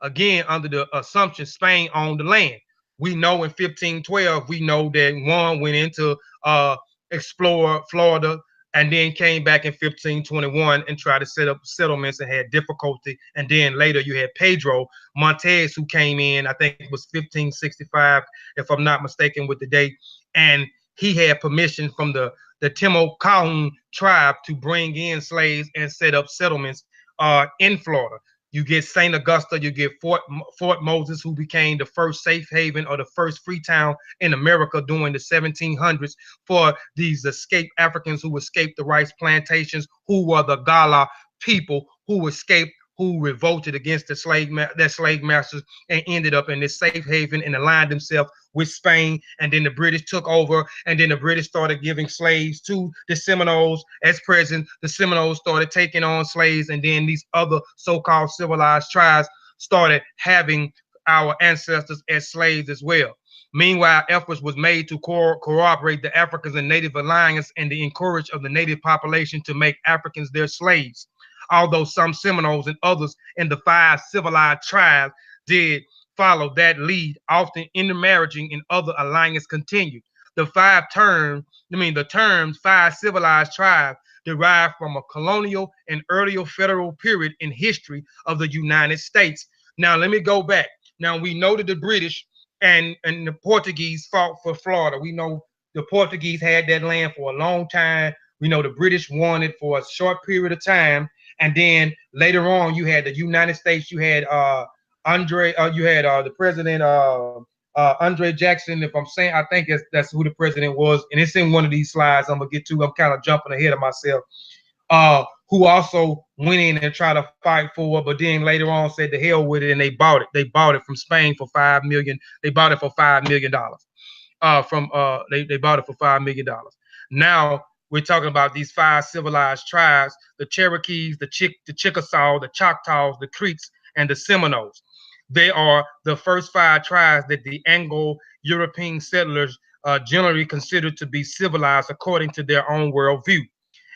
Again, under the assumption Spain owned the land. We know in 1512, we know that Juan went into explore Florida and then came back in 1521 and tried to set up settlements and had difficulty. And then later you had Pedro Montez, who came in, I think it was 1565, if I'm not mistaken with the date. And he had permission from the Timucuean tribe to bring in slaves and set up settlements in Florida. You get St. Augusta, you get Fort Moses, who became the first safe haven or the first free town in America during the 1700s for these escaped Africans who escaped the rice plantations, who were the Gullah people who escaped, who revolted against the slave masters and ended up in this safe haven and aligned themselves with Spain. And then the British took over, and then the British started giving slaves to the Seminoles. As present, the Seminoles started taking on slaves, and then these other so-called civilized tribes started having our ancestors as slaves as well. Meanwhile, efforts was made to corroborate the Africans and Native alliance and the encourage of the native population to make Africans their slaves. Although some Seminoles and others in the 5 civilized tribes did follow that lead, often intermarrying and other alliances continued. The terms 5 civilized tribes derived from a colonial and earlier federal period in history of the United States. Now, let me go back. Now, we know that the British and the Portuguese fought for Florida. We know the Portuguese had that land for a long time. We know the British won it for a short period of time. And then later on, you had the United States. You had the president, Andre Jackson. If I'm saying, I think that's who the president was. And it's in one of these slides I'm gonna get to. I'm kind of jumping ahead of myself. Who also went in and tried to fight for it, but then later on said the hell with it, and they bought it. They bought it from Spain for $5 million. They bought it for $5 million. They bought it for $5 million. Now we're talking about these 5 civilized tribes: the Cherokees, the Chickasaw, the Choctaws, the Creeks, and the Seminoles. They are the first 5 tribes that the Anglo-European settlers generally considered to be civilized according to their own worldview.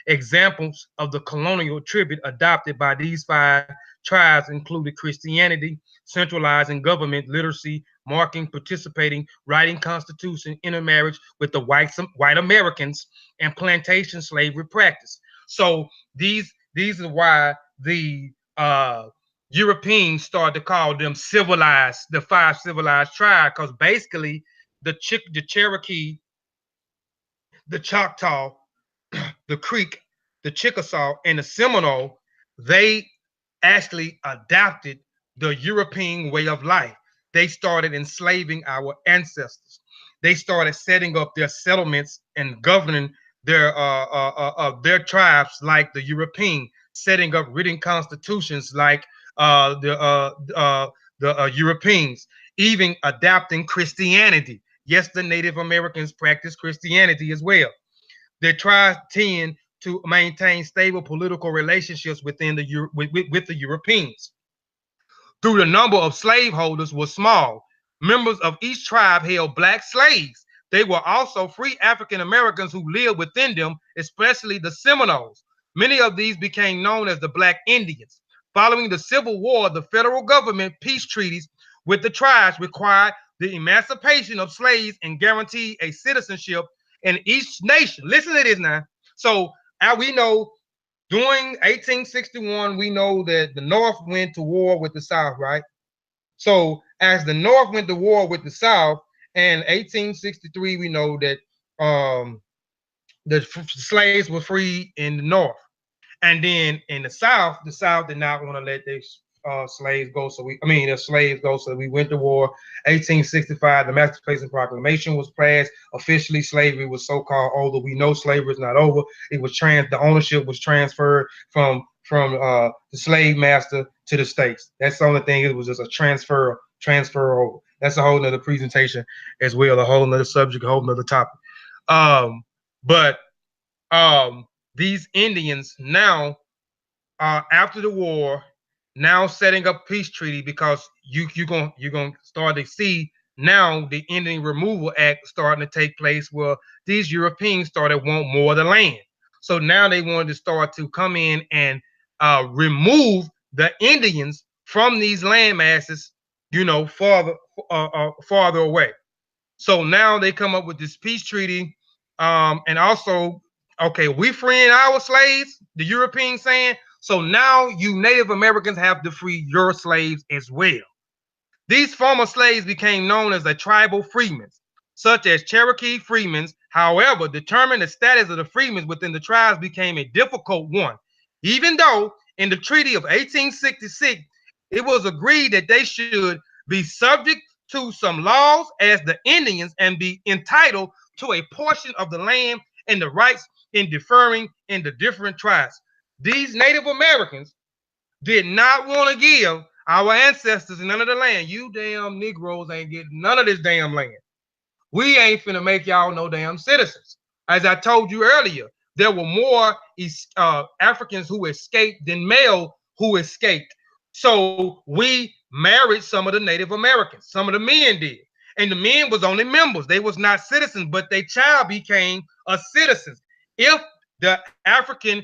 Examples of the colonial tribute adopted by these five tribes included Christianity, centralizing government, literacy, marking, participating, writing constitution, intermarriage with the white Americans, and plantation slavery practice. So these are why the Europeans started to call them civilized, the five civilized tribes, because basically the Cherokee, the Choctaw, the Creek, the Chickasaw, and the Seminole, they actually adopted the European way of life. They started enslaving our ancestors. They started setting up their settlements and governing their tribes like the European, setting up written constitutions like the Europeans, even adopting Christianity. Yes, the Native Americans practiced Christianity as well. Their tribes tend to maintain stable political relationships within with the Europeans. Through the number of slaveholders was small. Members of each tribe held black slaves. They were also free African Americans who lived within them, especially the Seminoles. Many of these became known as the Black Indians. Following the Civil War, the federal government peace treaties with the tribes required the emancipation of slaves and guaranteed a citizenship in each nation. Listen to this now. So we know during 1861, we know that the North went to war with the South, right? So as the North went to war with the South, in 1863, we know that the slaves were freed in the North. And then in the South did not want to let their slaves go. The slaves go. So we went to war. 1865, the Emancipation Proclamation was passed. Officially, slavery was so-called over. We know slavery is not over. It was the ownership was transferred from the slave master to the states. That's the only thing. It was just a transfer over. That's a whole nother presentation as well, a whole nother subject, a whole nother topic. But these Indians now, after the war, now setting up peace treaty, because you're gonna start to see now the Indian Removal Act starting to take place, where these Europeans started want more of the land. So now they wanted to start to come in and remove the Indians from these land masses, farther away. So now they come up with this peace treaty, and also, okay, we freeing our slaves, the Europeans saying, so now you Native Americans have to free your slaves as well. These former slaves became known as the tribal freemen, such as Cherokee freemen. However, determining the status of the freemen within the tribes became a difficult one. Even though in the Treaty of 1866, it was agreed that they should be subject to some laws as the Indians and be entitled to a portion of the land and the rights in differing in the different tribes. These Native Americans did not want to give our ancestors none of the land. You damn Negroes ain't getting none of this damn land. We ain't finna make y'all no damn citizens. As I told you earlier, there were more Africans who escaped than male who escaped. So we married some of the Native Americans. Some of the men did. And the men was only members. They was not citizens, but their child became a citizen if the African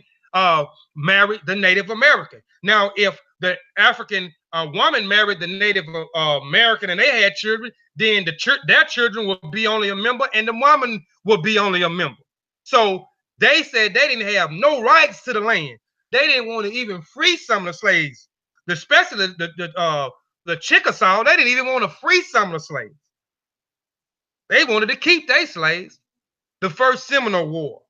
married the Native American. Now, if the African woman married the Native American and they had children, then their children would be only a member and the woman would be only a member. So they said they didn't have no rights to the land. They didn't want to even free some of the slaves, especially the Chickasaw. They didn't even want to free some of the slaves. They wanted to keep their slaves. The First Seminole War.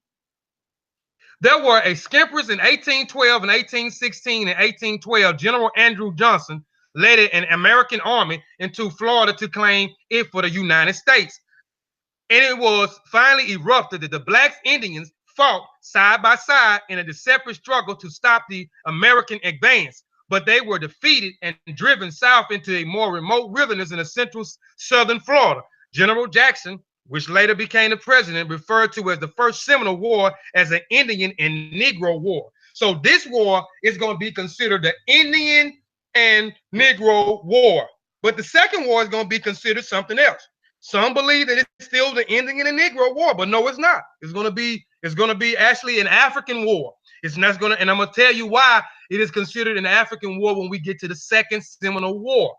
There were a skimpers in 1812 and 1816 and 1812. General Andrew Johnson led an American army into Florida to claim it for the United States. And it was finally erupted that the Black Indians fought side by side in a separate struggle to stop the American advance. But they were defeated and driven south into a more remote wilderness in the central southern Florida. General Jackson, which later became the president, referred to as the First Seminole War as an Indian and Negro War. So this war is going to be considered the Indian and Negro War. But the second war is going to be considered something else. Some believe that it's still the ending in the Negro War, but no, it's not. It's gonna be actually an African war. It's not gonna, and I'm gonna tell you why it is considered an African war when we get to the Second Seminole War.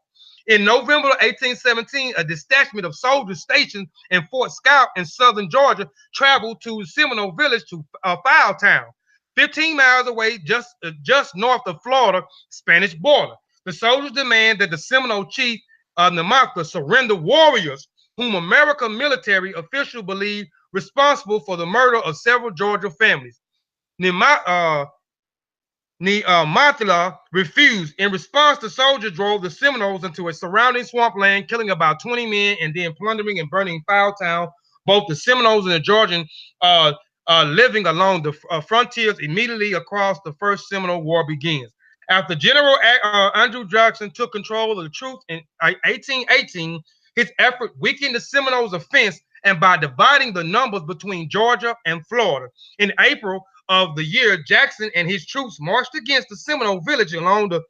In November 1817, a detachment of soldiers stationed in Fort Scott in southern Georgia traveled to Seminole village to Fowltown, 15 miles away, just north of Florida Spanish border. The soldiers demand that the Seminole chief Namaka surrender warriors whom American military officials believe responsible for the murder of several Georgia families. Mathala refused. In response, the soldiers drove the Seminoles into a surrounding swampland, killing about 20 men and then plundering and burning Fowltown. Both the Seminoles and the Georgians living along the frontiers immediately across the First Seminole War begins. After General Andrew Jackson took control of the troops in 1818, his effort weakened the Seminoles' offense, and by dividing the numbers between Georgia and Florida. In April of the year, Jackson and his troops marched against the Seminole village along the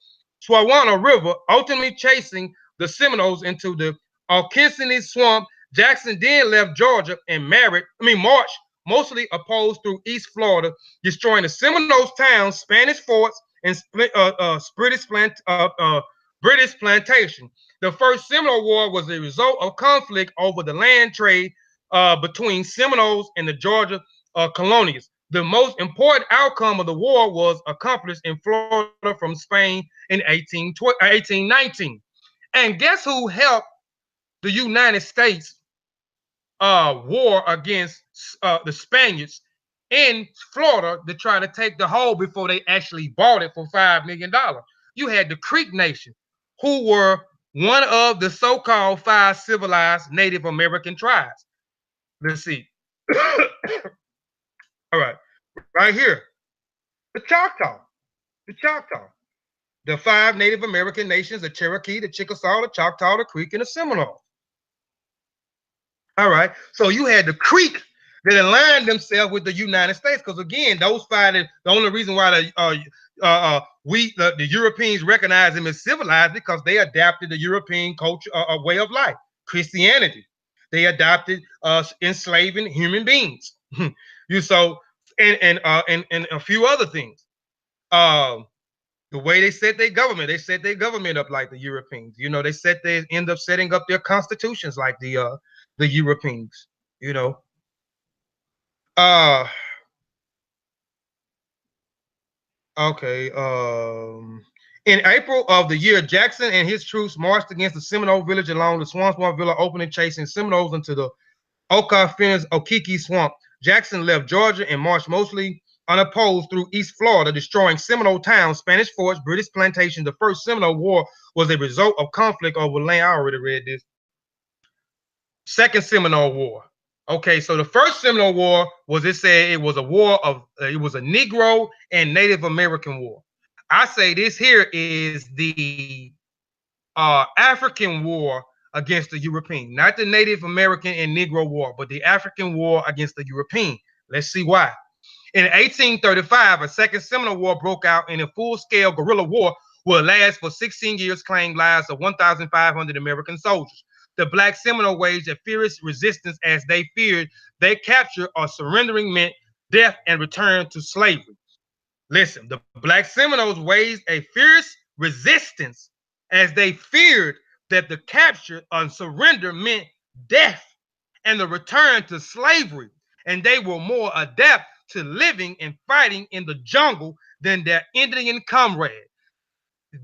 Swawana River, ultimately chasing the Seminoles into the Alkinsany Swamp. Jackson then left Georgia and marched mostly opposed through East Florida, destroying the Seminoles towns, Spanish forts, and British plantation. The First Seminole War was a result of conflict over the land trade between Seminoles and the Georgia colonies. The most important outcome of the war was accomplished in Florida from Spain in 1819. And guess who helped the United States war against the Spaniards in Florida to try to take the whole before they actually bought it for $5 million? You had the Creek Nation, who were one of the so-called 5 civilized Native American tribes. Let's see. All right, right here, the Choctaw. The 5 Native American nations, the Cherokee, the Chickasaw, the Choctaw, the Creek, and the Seminole. All right, so you had the Creek that aligned themselves with the United States, because again, those 5, the only reason why the Europeans recognize them as civilized because they adapted the European culture, way of life, Christianity. They adopted enslaving human beings. and a few other things. The way they set their government up like the Europeans. You know, they end up setting up their constitutions like the Europeans. You know. Okay. In April of the year, Jackson and his troops marched against the Seminole village along the Swampswamp Villa, opening chasing Seminoles into the Okiki Swamp. Jackson left Georgia and marched mostly unopposed through East Florida, destroying Seminole towns, Spanish forts, British plantations. The First Seminole War was a result of conflict over land. I already read this. Second Seminole War. Okay, so the First Seminole War was, it was a war of, it was a Negro and Native American war. I say this here is the African war against the European, not the Native American and Negro war, but the African war against the European. Let's see why. In 1835, a Second Seminole War broke out in a full-scale guerrilla war will last for 16 years, claimed lives of 1,500 American soldiers. The Black Seminole waged a fierce resistance as they feared their capture or surrendering meant death and return to slavery. Listen, the Black Seminoles waged a fierce resistance as they feared that the capture or surrender meant death and the return to slavery, and they were more adept to living and fighting in the jungle than their Indian comrades.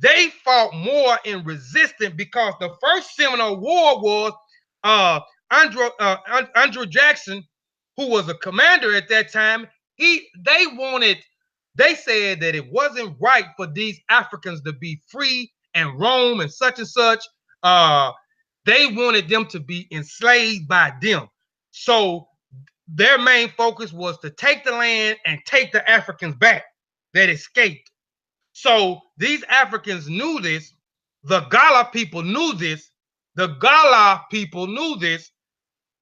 They fought more in resistance because the First Seminole War was Andrew Jackson, who was a commander at that time. They said that it wasn't right for these Africans to be free and roam and such. They wanted them to be enslaved by them. So their main focus was to take the land and take the Africans back that escaped. So these Africans knew this. The Gullah people knew this. The Gullah people knew this.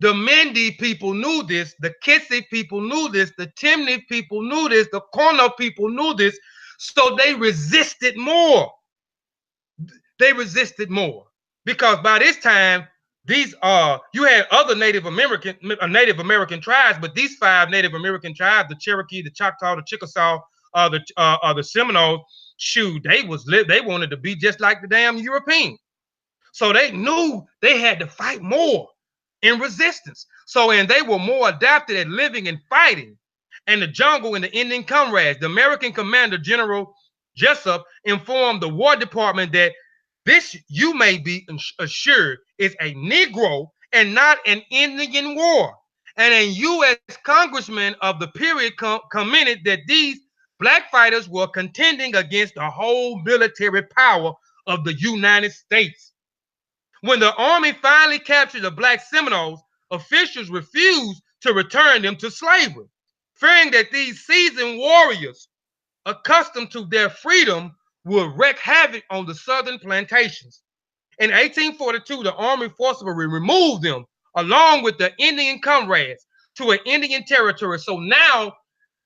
The Mendi people knew this. The Kitsy people knew this. The Timni people knew this. The Kono people knew this. So they resisted more. They resisted more because by this time, these you had other Native American tribes, but these 5 Native American tribes, the Cherokee, the Choctaw, the Chickasaw, the Seminoles, shoot, they wanted to be just like the damn European. So they knew they had to fight more in resistance. So, and they were more adapted at living and fighting in the jungle and the Indian comrades. The American commander, General Jessup, informed the War Department that this, you may be assured, is a Negro and not an Indian war. And a U.S. congressman of the period commented that these black fighters were contending against the whole military power of the United States. When the army finally captured the black Seminoles, officials refused to return them to slavery, fearing that these seasoned warriors, accustomed to their freedom, would wreak havoc on the southern plantations. In 1842, the army forcibly removed them, along with the Indian comrades, to an Indian territory. So now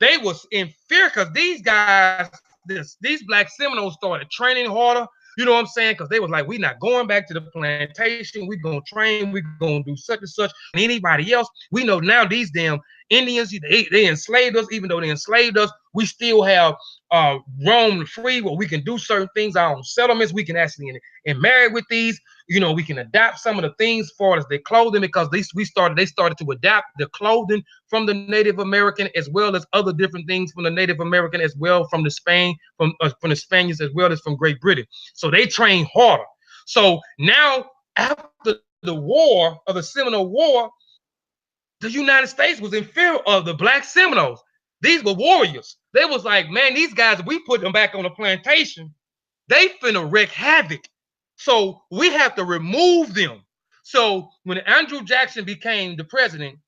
they was in fear because these guys, these black Seminoles started training harder. You know what I'm saying? Because they was like, we not going back to the plantation. We gonna train. We gonna do such and such. And anybody else, we know now these damn Indians, they enslaved us. Even though they enslaved us, we still have roam free where we can do certain things, our own settlements. We can actually and marry with these. You know, we can adapt some of the things as far as their clothing, because they started to adapt the clothing from the Native American, as well as other different things from the Native American, as well from the the Spaniards, as well as from Great Britain. So they trained harder. So now, after the war of the Seminole War, the United States was in fear of the black Seminoles. These were warriors. They was like, man, these guys, if we put them back on the plantation, they finna wreak havoc. So we have to remove them. So when Andrew Jackson became the president,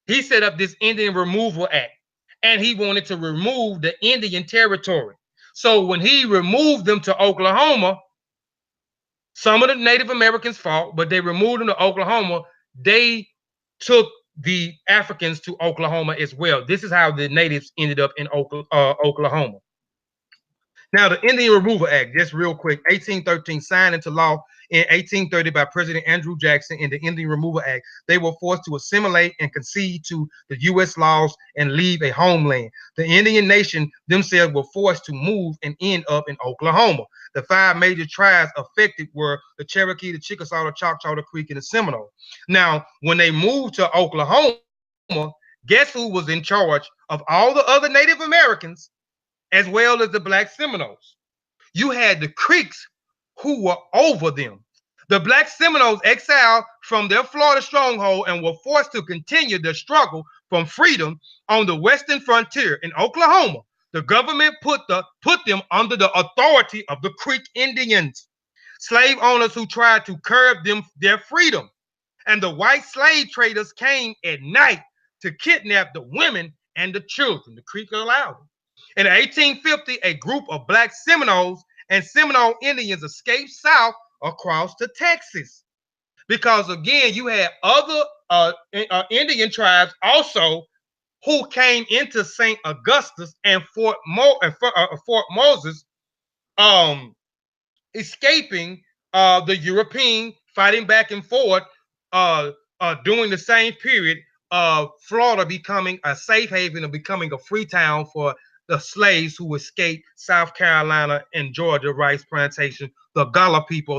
he set up this Indian Removal Act, and he wanted to remove the Indian Territory. So when he removed them to Oklahoma, some of the Native Americans fought, but they removed them to Oklahoma. They took the Africans to Oklahoma as well. This is how the natives ended up in Oklahoma. Now, the Indian Removal Act, just real quick, 1813, signed into law in 1830 by President Andrew Jackson. In the Indian Removal Act, they were forced to assimilate and concede to the U.S. laws and leave a homeland. The Indian nation themselves were forced to move and end up in Oklahoma. The 5 major tribes affected were the Cherokee, the Chickasaw, the Choctaw, the Creek, and the Seminole. Now, when they moved to Oklahoma, guess who was in charge of all the other Native Americans, as well as the black Seminoles? You had the Creeks who were over them. The black Seminoles exiled from their Florida stronghold and were forced to continue their struggle from freedom on the western frontier in Oklahoma. The government put them under the authority of the Creek Indians, slave owners who tried to curb their freedom. And the white slave traders came at night to kidnap the women and the children. The Creek allowed them. In 1850, a group of black Seminoles and Seminole Indians escaped south across to Texas, because again, you had other Indian tribes also who came into St. Augustus and Fort Moses, escaping the European, fighting back and forth during the same period of Florida becoming a safe haven and becoming a free town for the slaves who escaped South Carolina and Georgia rice plantation, the Gullah people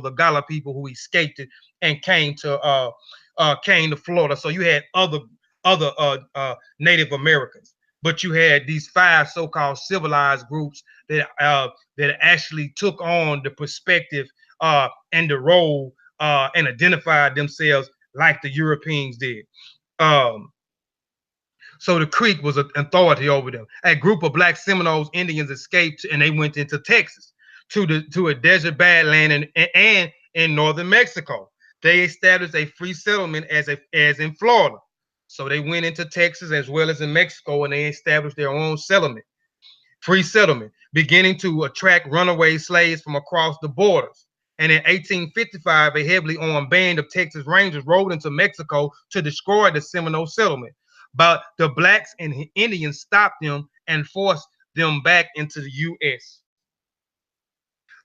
who escaped it and came to Florida. So you had other Native Americans, but you had these 5 so-called civilized groups that actually took on the perspective and the role and identified themselves like the Europeans did. So the Creek was an authority over them. A group of black Seminoles Indians escaped, and they went into Texas to a desert badland and in northern Mexico. They established a free settlement as in Florida. So they went into Texas as well as in Mexico, and they established their own settlement, free settlement, beginning to attract runaway slaves from across the borders. And in 1855, a heavily armed band of Texas Rangers rode into Mexico to destroy the Seminole settlement. But the blacks and Indians stopped them and forced them back into the U.S.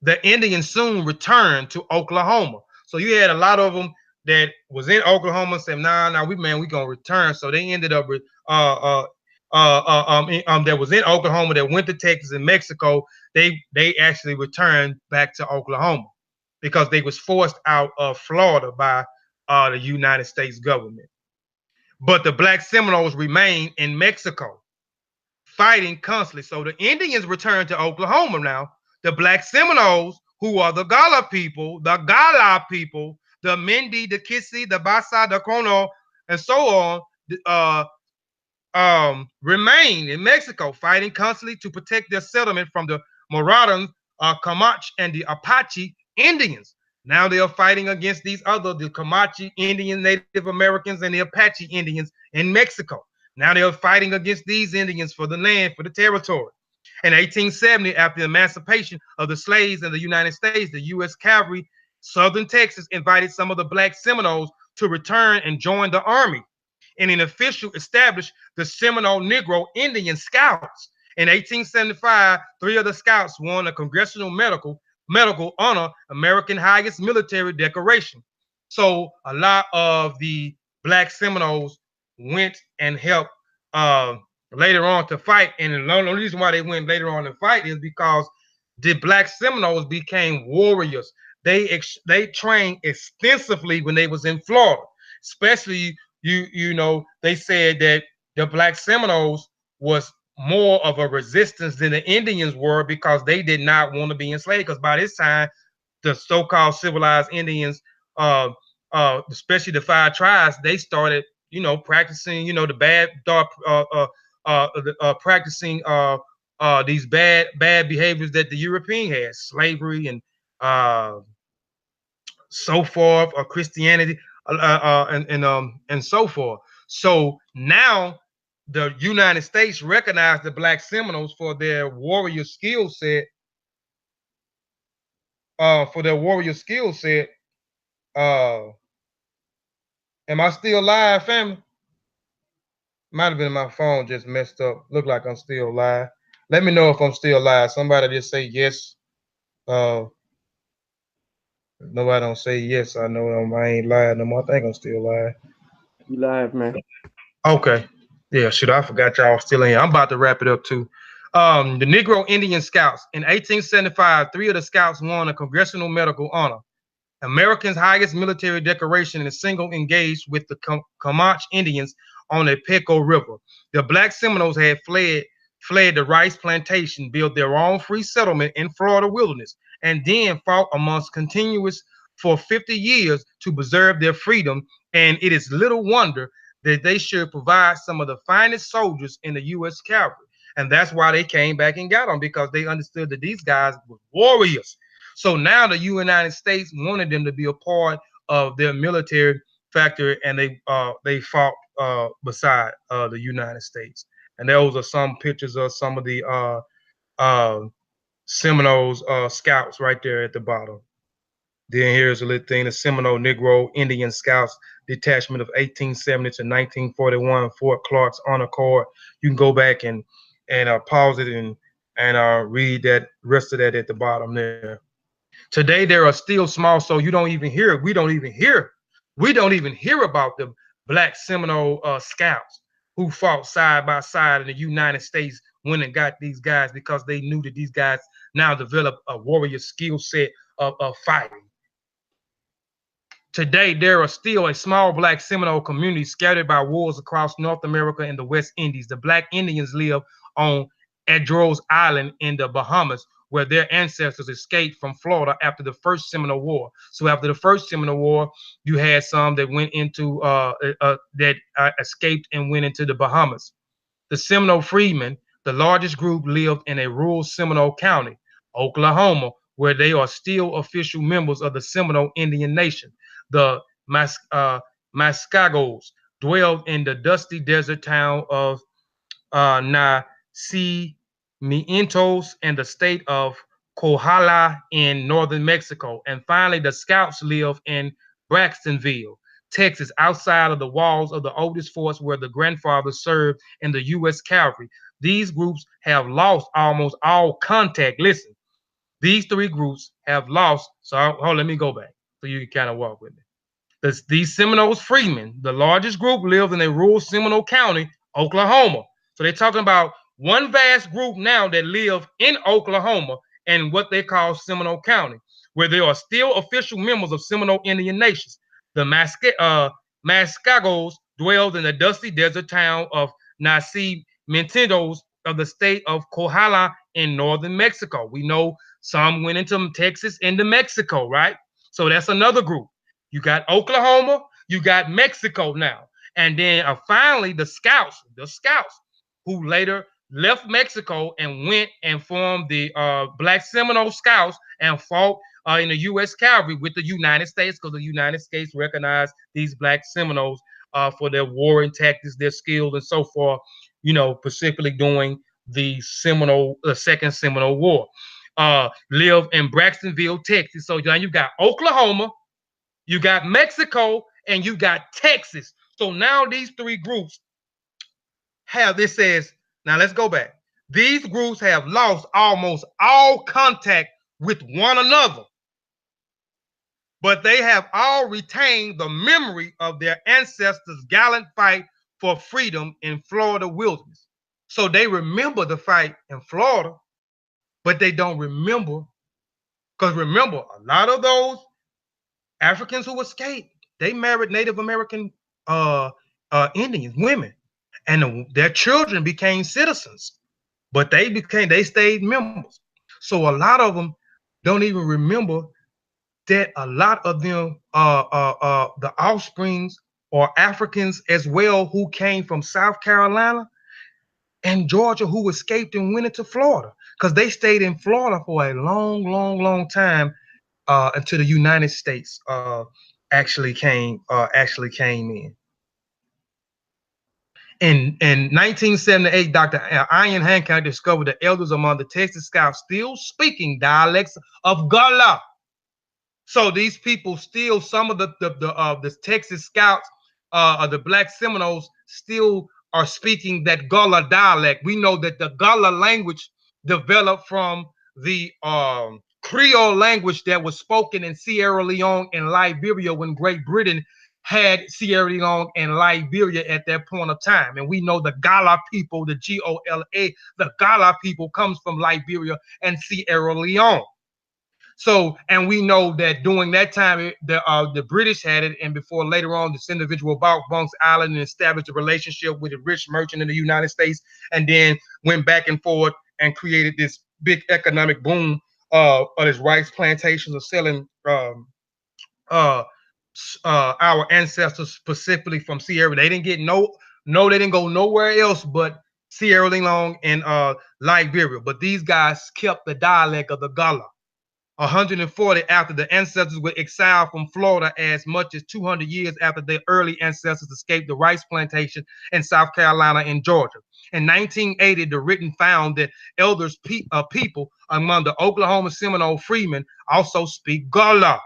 The Indians soon returned to Oklahoma. So you had a lot of them that was in Oklahoma said, nah, we gonna return. So they ended up that was in Oklahoma that went to Texas and Mexico. They actually returned back to Oklahoma because they was forced out of Florida by the United States government. But the Black Seminoles remained in Mexico, fighting constantly. So the Indians returned to Oklahoma now. The Black Seminoles, who are the Gullah people, the Mindi, the Kissi, the Basa, the Kono, and so on, remain in Mexico, fighting constantly to protect their settlement from the marauders, Comanche, and the Apache Indians. Now they are fighting against the Comanche Indian Native Americans and the Apache Indians in Mexico. Now they are fighting against these Indians for the land, for the territory. In 1870, after the emancipation of the slaves in the United States, the U.S. Cavalry, Southern Texas, invited some of the Black Seminoles to return and join the army. And an official established the Seminole Negro Indian Scouts. In 1875, 3 of the scouts won a Congressional Medical Honor, American highest military decoration. So a lot of the Black Seminoles went and helped later on to fight. And the only reason why they went later on to fight is because the Black Seminoles became warriors. They trained extensively when they was in Florida, especially they said that the Black Seminoles was more of a resistance than the Indians were because they did not want to be enslaved. Because by this time, the so-called civilized Indians, especially the 5 tribes, they started, practicing, the bad, practicing these bad behaviors that the European had, slavery and so forth, or Christianity, and so forth. So now the United States recognized the Black Seminoles for their warrior skill set. Am I still live, family? Might have been my phone just messed up. Look like I'm still live. Let me know if I'm still live. Somebody just say yes. Nobody don't say yes. I know I ain't live no more. I think I'm still live. You live, man. Okay. Yeah, shoot, I forgot y'all still in here. I'm about to wrap it up too. The Negro Indian Scouts. In 1875, 3 of the scouts won a Congressional Medical Honor, America's highest military decoration, in a single engaged with the Comanche Indians on the Peco River. The Black Seminoles had fled the rice plantation, built their own free settlement in Florida wilderness, and then fought amongst continuous for 50 years to preserve their freedom. And it is little wonder that they should provide some of the finest soldiers in the U.S. Cavalry. And that's why they came back and got them, because they understood that these guys were warriors. So now the United States wanted them to be a part of their military factor, and they fought beside the United States. And those are some pictures of some of the Seminoles scouts right there at the bottom. Then here's a little thing: the Seminole Negro Indian Scouts Detachment of 1870 to 1941, Fort Clark's Honor Corps. You can go back and pause it and read that rest of that at the bottom there. Today there are still small, so you don't even hear. We don't even hear about the Black Seminole scouts who fought side by side in the United States, went and got these guys because they knew that these guys now developed a warrior skill set of fighting. Today, there are still a small Black Seminole community scattered by wars across North America and the West Indies. The Black Indians live on Edros Island in the Bahamas, where their ancestors escaped from Florida after the First Seminole War. So after the First Seminole War, you had some that went into escaped and went into the Bahamas. The Seminole freedmen, the largest group, lived in a rural Seminole county, Oklahoma, where they are still official members of the Seminole Indian Nation. The Mascagos dwelled in the dusty desert town of Nacimientos and the state of Coahuila in northern Mexico. And finally, the Scouts live in Braxtonville, Texas, outside of the walls of the oldest forts where the grandfathers served in the U.S. Cavalry. These groups have lost almost all contact. Listen, these 3 groups have lost. So hold, let me go back so you can kind of walk with me. These Seminoles freedmen, the largest group, lived in a rural Seminole County, Oklahoma. So they're talking about one vast group now that live in Oklahoma and what they call Seminole County, where they are still official members of Seminole Indian nations. The Mascagos dwelled in the dusty desert town of Nacimientos of the state of Kohala in northern Mexico. We know some went into Texas into Mexico, right? So that's another group. You got Oklahoma, you got Mexico now. And then finally the scouts who later left Mexico and went and formed the Black Seminole Scouts and fought in the U.S. Cavalry with the United States, because the United States recognized these Black Seminoles for their warring tactics, their skills, and so forth, you know, specifically during the Second Seminole War. Live in Braxtonville, Texas. So now you got Oklahoma, you got Mexico, and you got Texas. So now these three groups have, this says, now let's go back. These groups have lost almost all contact with one another, but they have all retained the memory of their ancestors' gallant fight for freedom in Florida wilderness. So they remember the fight in Florida, but they don't remember, because remember, a lot of those Africans who escaped, they married Native American Indians, women, and their children became citizens, but they stayed members. So a lot of them don't even remember that a lot of them the offsprings or Africans as well who came from South Carolina and Georgia, who escaped and went into Florida, because they stayed in Florida for a long time until the United States actually came in. In 1978, Dr. Ian Hancock discovered the elders among the Texas Scouts still speaking dialects of Gullah. So these people still, some of the Texas Scouts, the Black Seminoles, still are speaking that Gullah dialect. We know that the Gullah language developed from the Creole language that was spoken in Sierra Leone and Liberia when Great Britain had Sierra Leone and Liberia at that point of time. And we know the Gullah people, the G-O-L-A, the Gullah people comes from Liberia and Sierra Leone. So, and we know that during that time, the British had it, and before later on, this individual bought Bunk's Island and established a relationship with a rich merchant in the United States, and then went back and forth and created this big economic boom of his rice plantations of selling our ancestors specifically from Sierra. They didn't get they didn't go nowhere else but Sierra Leone and Liberia. But these guys kept the dialect of the Gullah. 140 after the ancestors were exiled from Florida, as much as 200 years after their early ancestors escaped the rice plantation in South Carolina and Georgia. In 1980, the written found that elders people among the Oklahoma Seminole freedmen also speak Gullah,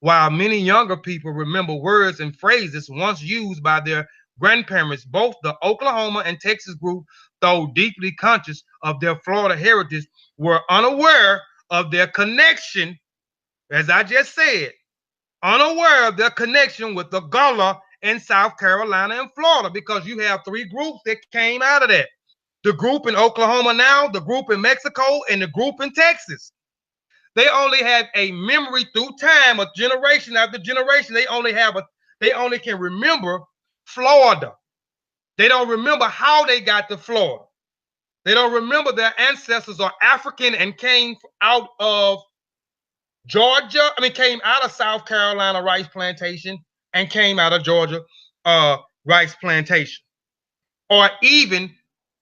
while many younger people remember words and phrases once used by their grandparents. Both the Oklahoma and Texas group, though deeply conscious of their Florida heritage, were unaware of their connection, as I just said, unaware of their connection with the Gullah in South Carolina and Florida, because you have three groups that came out of that. The group in Oklahoma now, the group in Mexico, and the group in Texas. They only have a memory through time, a generation after generation. They only can remember Florida. They don't remember how they got to Florida. They don't remember their ancestors are African and came out of Georgia. Came out of South Carolina rice plantation and came out of Georgia rice plantation. Or even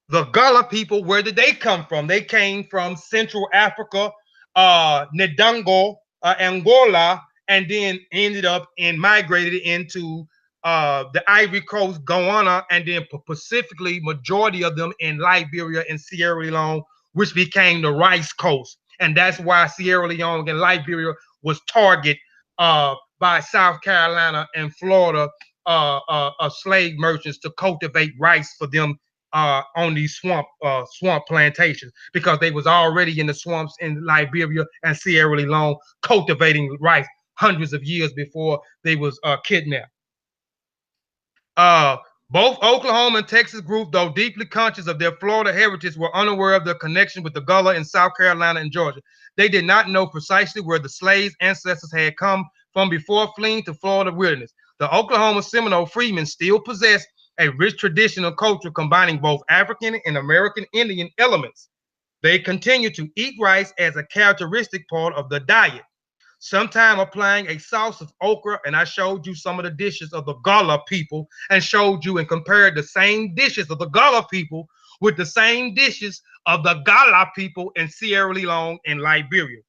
the Gullah people, where did they come from? They came from Central Africa, Ndongo, Angola, and then ended up and migrated into the Ivory Coast, Guyana, and then specifically majority of them in Liberia and Sierra Leone, which became the Rice Coast. And that's why Sierra Leone and Liberia was targeted by South Carolina and Florida slave merchants to cultivate rice for them on these swamp plantations, because they was already in the swamps in Liberia and Sierra Leone cultivating rice. hundreds of years before they was kidnapped. Both Oklahoma and Texas groups, though deeply conscious of their Florida heritage, were unaware of their connection with the Gullah in South Carolina and Georgia. They did not know precisely where the slaves' ancestors had come from before fleeing to Florida wilderness. The Oklahoma Seminole freedmen still possessed a rich traditional culture combining both African and American Indian elements. They continue to eat rice as a characteristic part of the diet, sometime applying a sauce of okra. And I showed you some of the dishes of the Gullah people and showed you and compared the same dishes of the Gullah people with the same dishes of the Gullah people in Sierra Leone and Liberia.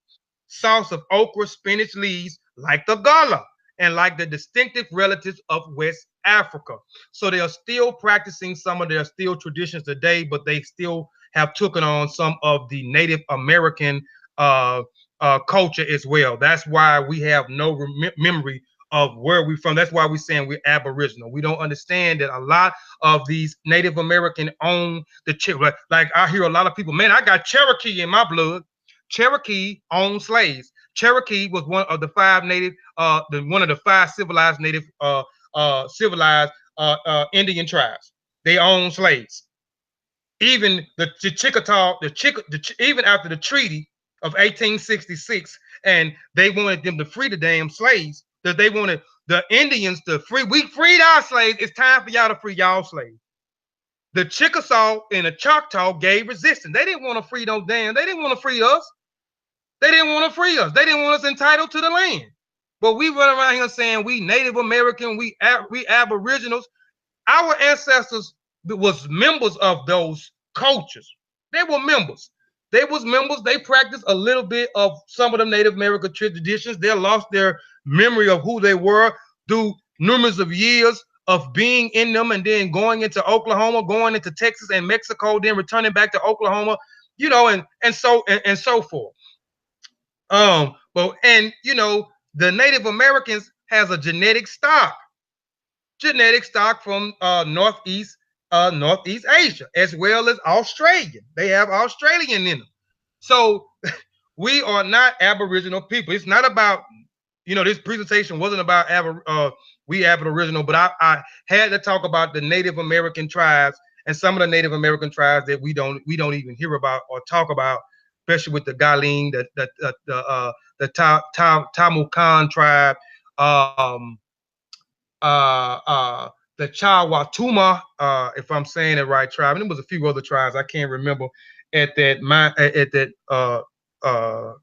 Sauce of okra, spinach leaves like the Gullah and like the distinctive relatives of West Africa. So they are still practicing some of their still traditions today, but they still have taken on some of the Native American culture as well. That's why we have no memory of where we're from. That's why we're saying we're Aboriginal. We don't understand that a lot of these Native American own the like I hear a lot of people, man, I got Cherokee in my blood. Cherokee owned slaves. Cherokee was one of the five native, one of the five civilized native, civilized Indian tribes. They owned slaves. Even the Chickasaw, even after the treaty of 1866, and they wanted them to free the damn slaves, that they wanted the Indians to free. We freed our slaves. It's time for y'all to free y'all slaves. The Chickasaw and the Choctaw gave resistance. They didn't want to free those damn. They didn't want to free us. They didn't want to free us. They didn't want us entitled to the land. But we run around here saying we Native American, we Aboriginals. Our ancestors was members of those cultures. They were members. They was members. They practiced a little bit of some of the Native American traditions. They lost their memory of who they were through numerous of years of being in them, and then going into Oklahoma, going into Texas and Mexico, then returning back to Oklahoma, you know, and so forth. But you know, the Native Americans has a genetic stock from Northeast Asia, as well as Australian. They have Australian in them. So we are not Aboriginal people. It's not about, you know, this presentation wasn't about we Aboriginal, but I had to talk about the Native American tribes and some of the Native American tribes that we don't even hear about or talk about, especially with the Guale, the Timucuean tribe, the Chawatuma, if I'm saying it right, tribe, and there was a few other tribes I can't remember at that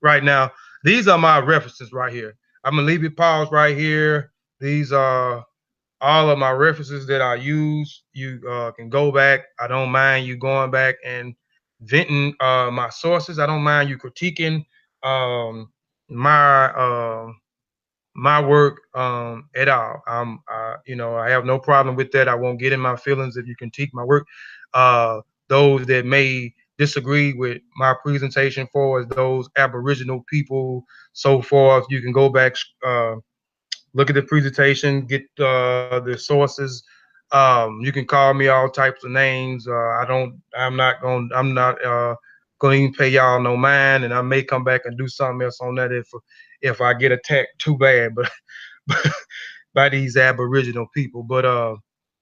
right now. These are my references right here. I'm gonna leave it paused right here. These are all of my references that I use. You can go back. I don't mind you going back and venting my sources. I don't mind you critiquing my work at all. You know, I have no problem with that. I won't get in my feelings if you critique my work. Those that may disagree with my presentation, for as those Aboriginal people, so forth, you can go back, look at the presentation, get the sources. You can call me all types of names. I'm not going to even pay y'all no mind, and I may come back and do something else on that if I get attacked too bad, but by these Aboriginal people. But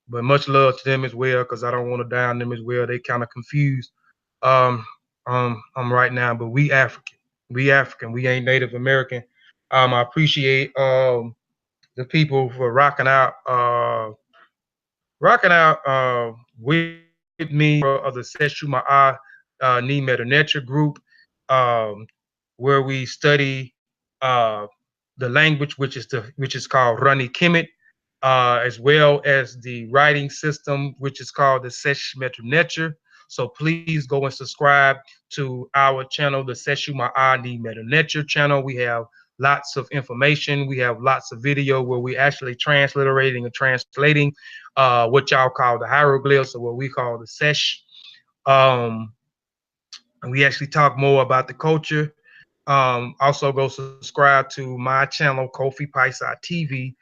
much love to them as well, because I don't want to down them as well. They kind of confused right now. But we African. We ain't Native American. I appreciate the people for rocking out with me of the Seshuma Ni Meta Nature group, where we study the language, which is called Rani Kemet, as well as the writing system, which is called the Sesh Metru Nature. So please go and subscribe to our channel, the Seshuma Ni Meta Nature channel. We have lots of information. We have lots of video where we actually transliterating and translating what y'all call the hieroglyphs, or what we call the Sesh. And we actually talk more about the culture. Also go subscribe to my channel, Kofi Paisa TV.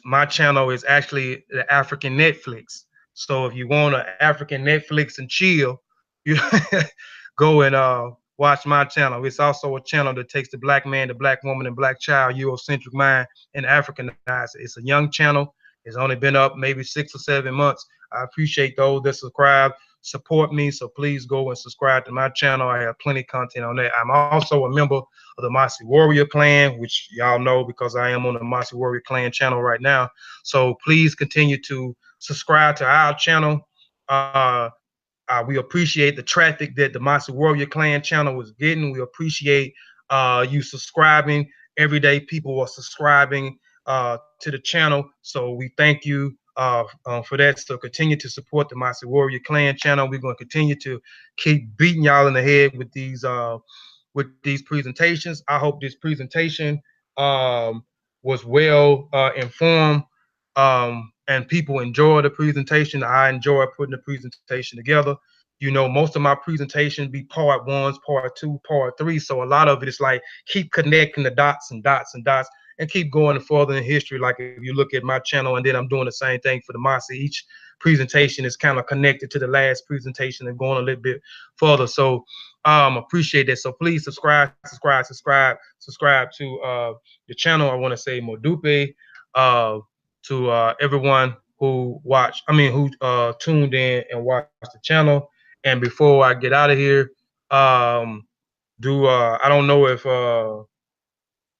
My channel is actually the African Netflix. So if you want an African Netflix and chill, you go and watch my channel. It's also a channel that takes the black man, the black woman, and black child, Eurocentric mind, and Africanize it. It's a young channel. It's only been up maybe 6 or 7 months. I appreciate those that subscribe, support me. So please go and subscribe to my channel. I have plenty of content on that. I'm also a member of the Mossy Warrior Clan, which y'all know because I am on the Mossy Warrior Clan channel right now. So please continue to subscribe to our channel. We appreciate the traffic that the Mossy Warrior Clan channel was getting. We appreciate you subscribing. Every day people are subscribing to the channel. So we thank you for that. So continue to support the Mossy Warrior Clan channel. We're going to continue to keep beating y'all in the head with these presentations. I hope this presentation was well informed. And people enjoy the presentation. I enjoy putting the presentation together. You know, most of my presentation be part 1s, part 2, part 3. So a lot of it is like keep connecting the dots and dots and dots and keep going further in history. Like if you look at my channel, and then I'm doing the same thing for the Mossy. Each presentation is kind of connected to the last presentation and going a little bit further. So appreciate that. So please subscribe to the channel. I want to say Modupe. To everyone who tuned in and watched the channel. And before I get out of here, I don't know if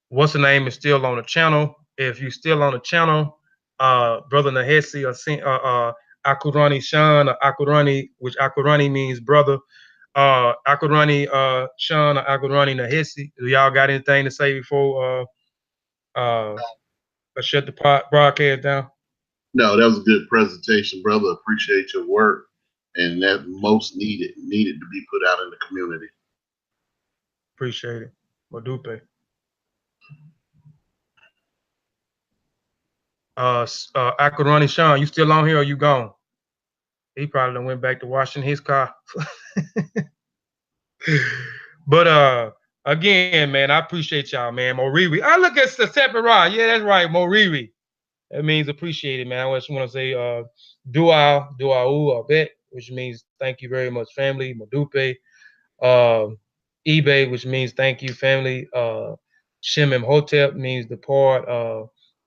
what's the name is still on the channel. If you're still on the channel, Brother Nahesi or Akurani Shan or Akurani, which Akurani means brother. Akurani Shan or Akurani Nahesi. Do y'all got anything to say before I shut the broadcast down? No, that was a good presentation, brother. Appreciate your work, and that most needed to be put out in the community. Appreciate it. Madupe. Akurani Sean, you still on here or you gone? He probably went back to washing his car. But again, man, I appreciate y'all, man. Moriri. I look at the separate rod. Yeah, that's right, Moriri. That means appreciate it, man. I just want to say Dua Bet, which means thank you very much, family. Madupe. eBay, which means thank you, family. Shem Hotep means depart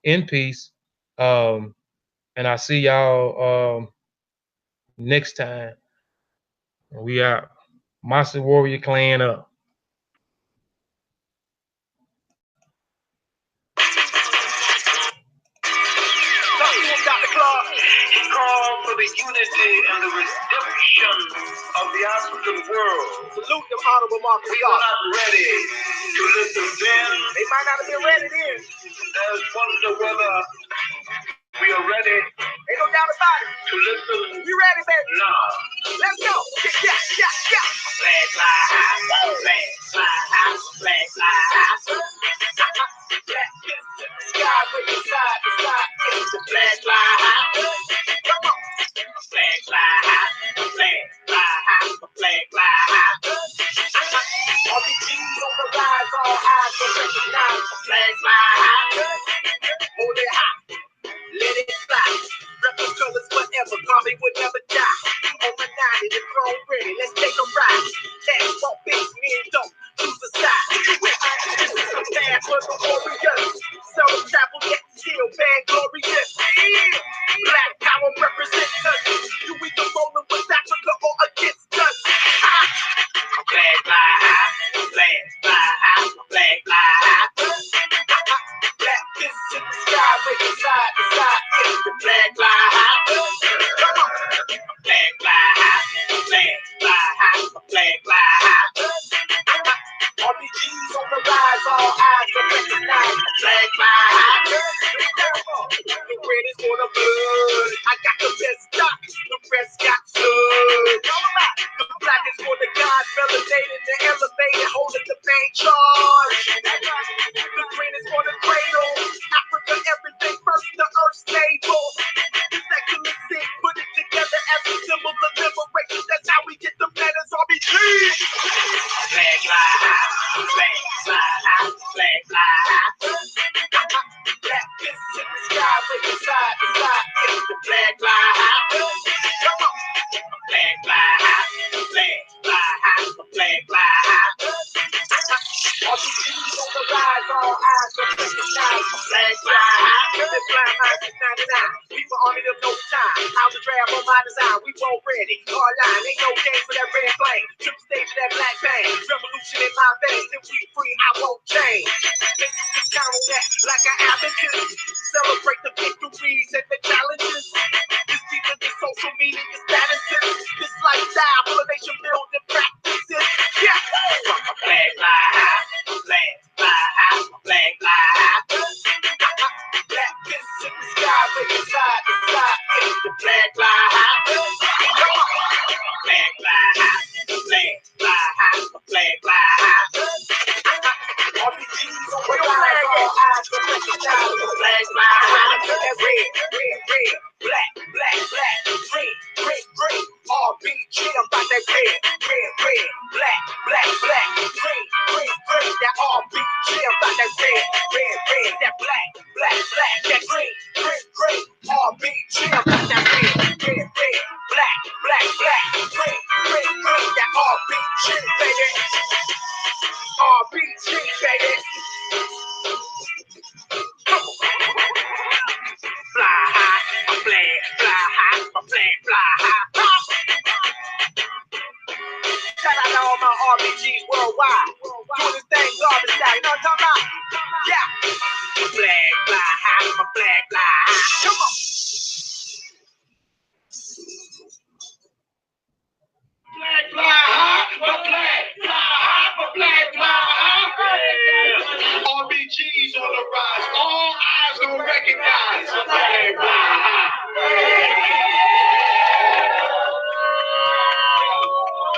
in peace. And I see y'all next time. We out. Mossy Warrior Clan up. He called for the unity and the redemption of the African world. Salute them, honorable Marcus. We are not ready to listen then. They might not have been ready then. There's wonder whether we are ready. Ain't no doubt about it. To listen. You ready, baby? Nah. Let's go. Yeah. Flag fly high. Flag fly high. Flag fly high. Sky with the side to side. The flag fly high. Come on. Flag fly high. Flag fly high. Flag fly high. All these G's on the rise, all eyes will recognize the flag fly high. Hold it high. Let it fly. Rebel colors forever, Bobby would never die. On the 90, the throne ready, let's take a ride. That's what big men don't choose a side. Stand for the warriors. Seldom travel yet still bad glorious. Black power represents us. You either rolling with Africa or against us. Flag fly high, flag fly high, flag fly high. Black fists in the sky, waving side to side. The flag fly high. Come on. Flag fly high, flag fly high, flag fly high. RPGs on the rise, all eyes will recognize the flag fly high. The red is for the blood. I got the best stock, the rest got blood. The black is for the gods, validated and elevated, holding the main charge. The green is for the cradle. Africa, everything first, the earth stable. The secular thing, put it together as a symbol of liberation. That's how we get the letters RBG. Flag fly high, flag fly high, flag fly high. Black fists in the sky, waving side to side. The flag fly high. Come on. Flag fly high, flag fly high, flag fly high. time. How to draft on my design, we won't ready. Hard line, ain't no game for that red flame. Took the stage of that black pain. Revolution in my veins, till we free, I won't change. And you can count on that like an advocate. Celebrate the victories and the challenges. This deeper than social media statuses. This lifestyle, motivation building practices. Yeah! Flag fly high, flag fly high, flag fly high. Black fists in the sky, waving side to side. The flag fly high. Flag fly high, flag fly high, flag fly high. RPGs on the flag, all eyes go recognize the flag fly high. That red, red, red, black, black, black, green, green, green. RPG, I'm about that red, red, red, black, black, black, green, green, green. That RPG, I'm about that red, red, red, that black, black, black, that green, green, green. RPG, I'm about that red, red, red, black, black, black, green, green, green. That RPG, baby. RPG, baby. Fly high, my flag, fly high, my flag, fly high. Shout out to all my RPGs worldwide. Doing this thing garbage style, you know what I'm talking about? Yeah. My flag, fly high, my flag, fly high. Come on. Flag, fly high, my flag, fly high, my flag, fly high. RPGs on the rise, all eyes gonna recognize. My flag, fly high.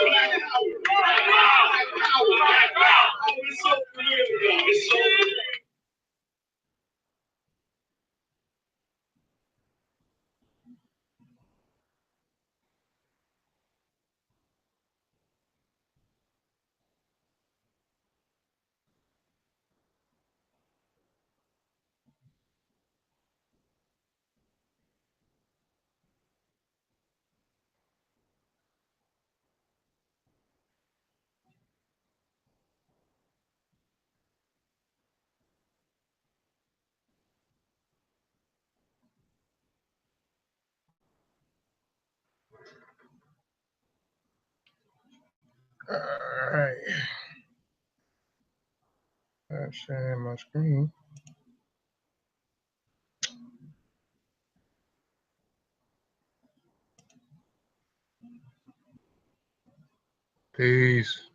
Black power, black power, black power. Oh, it's so real, though. It's so real. All right. I'm sharing my screen. Peace.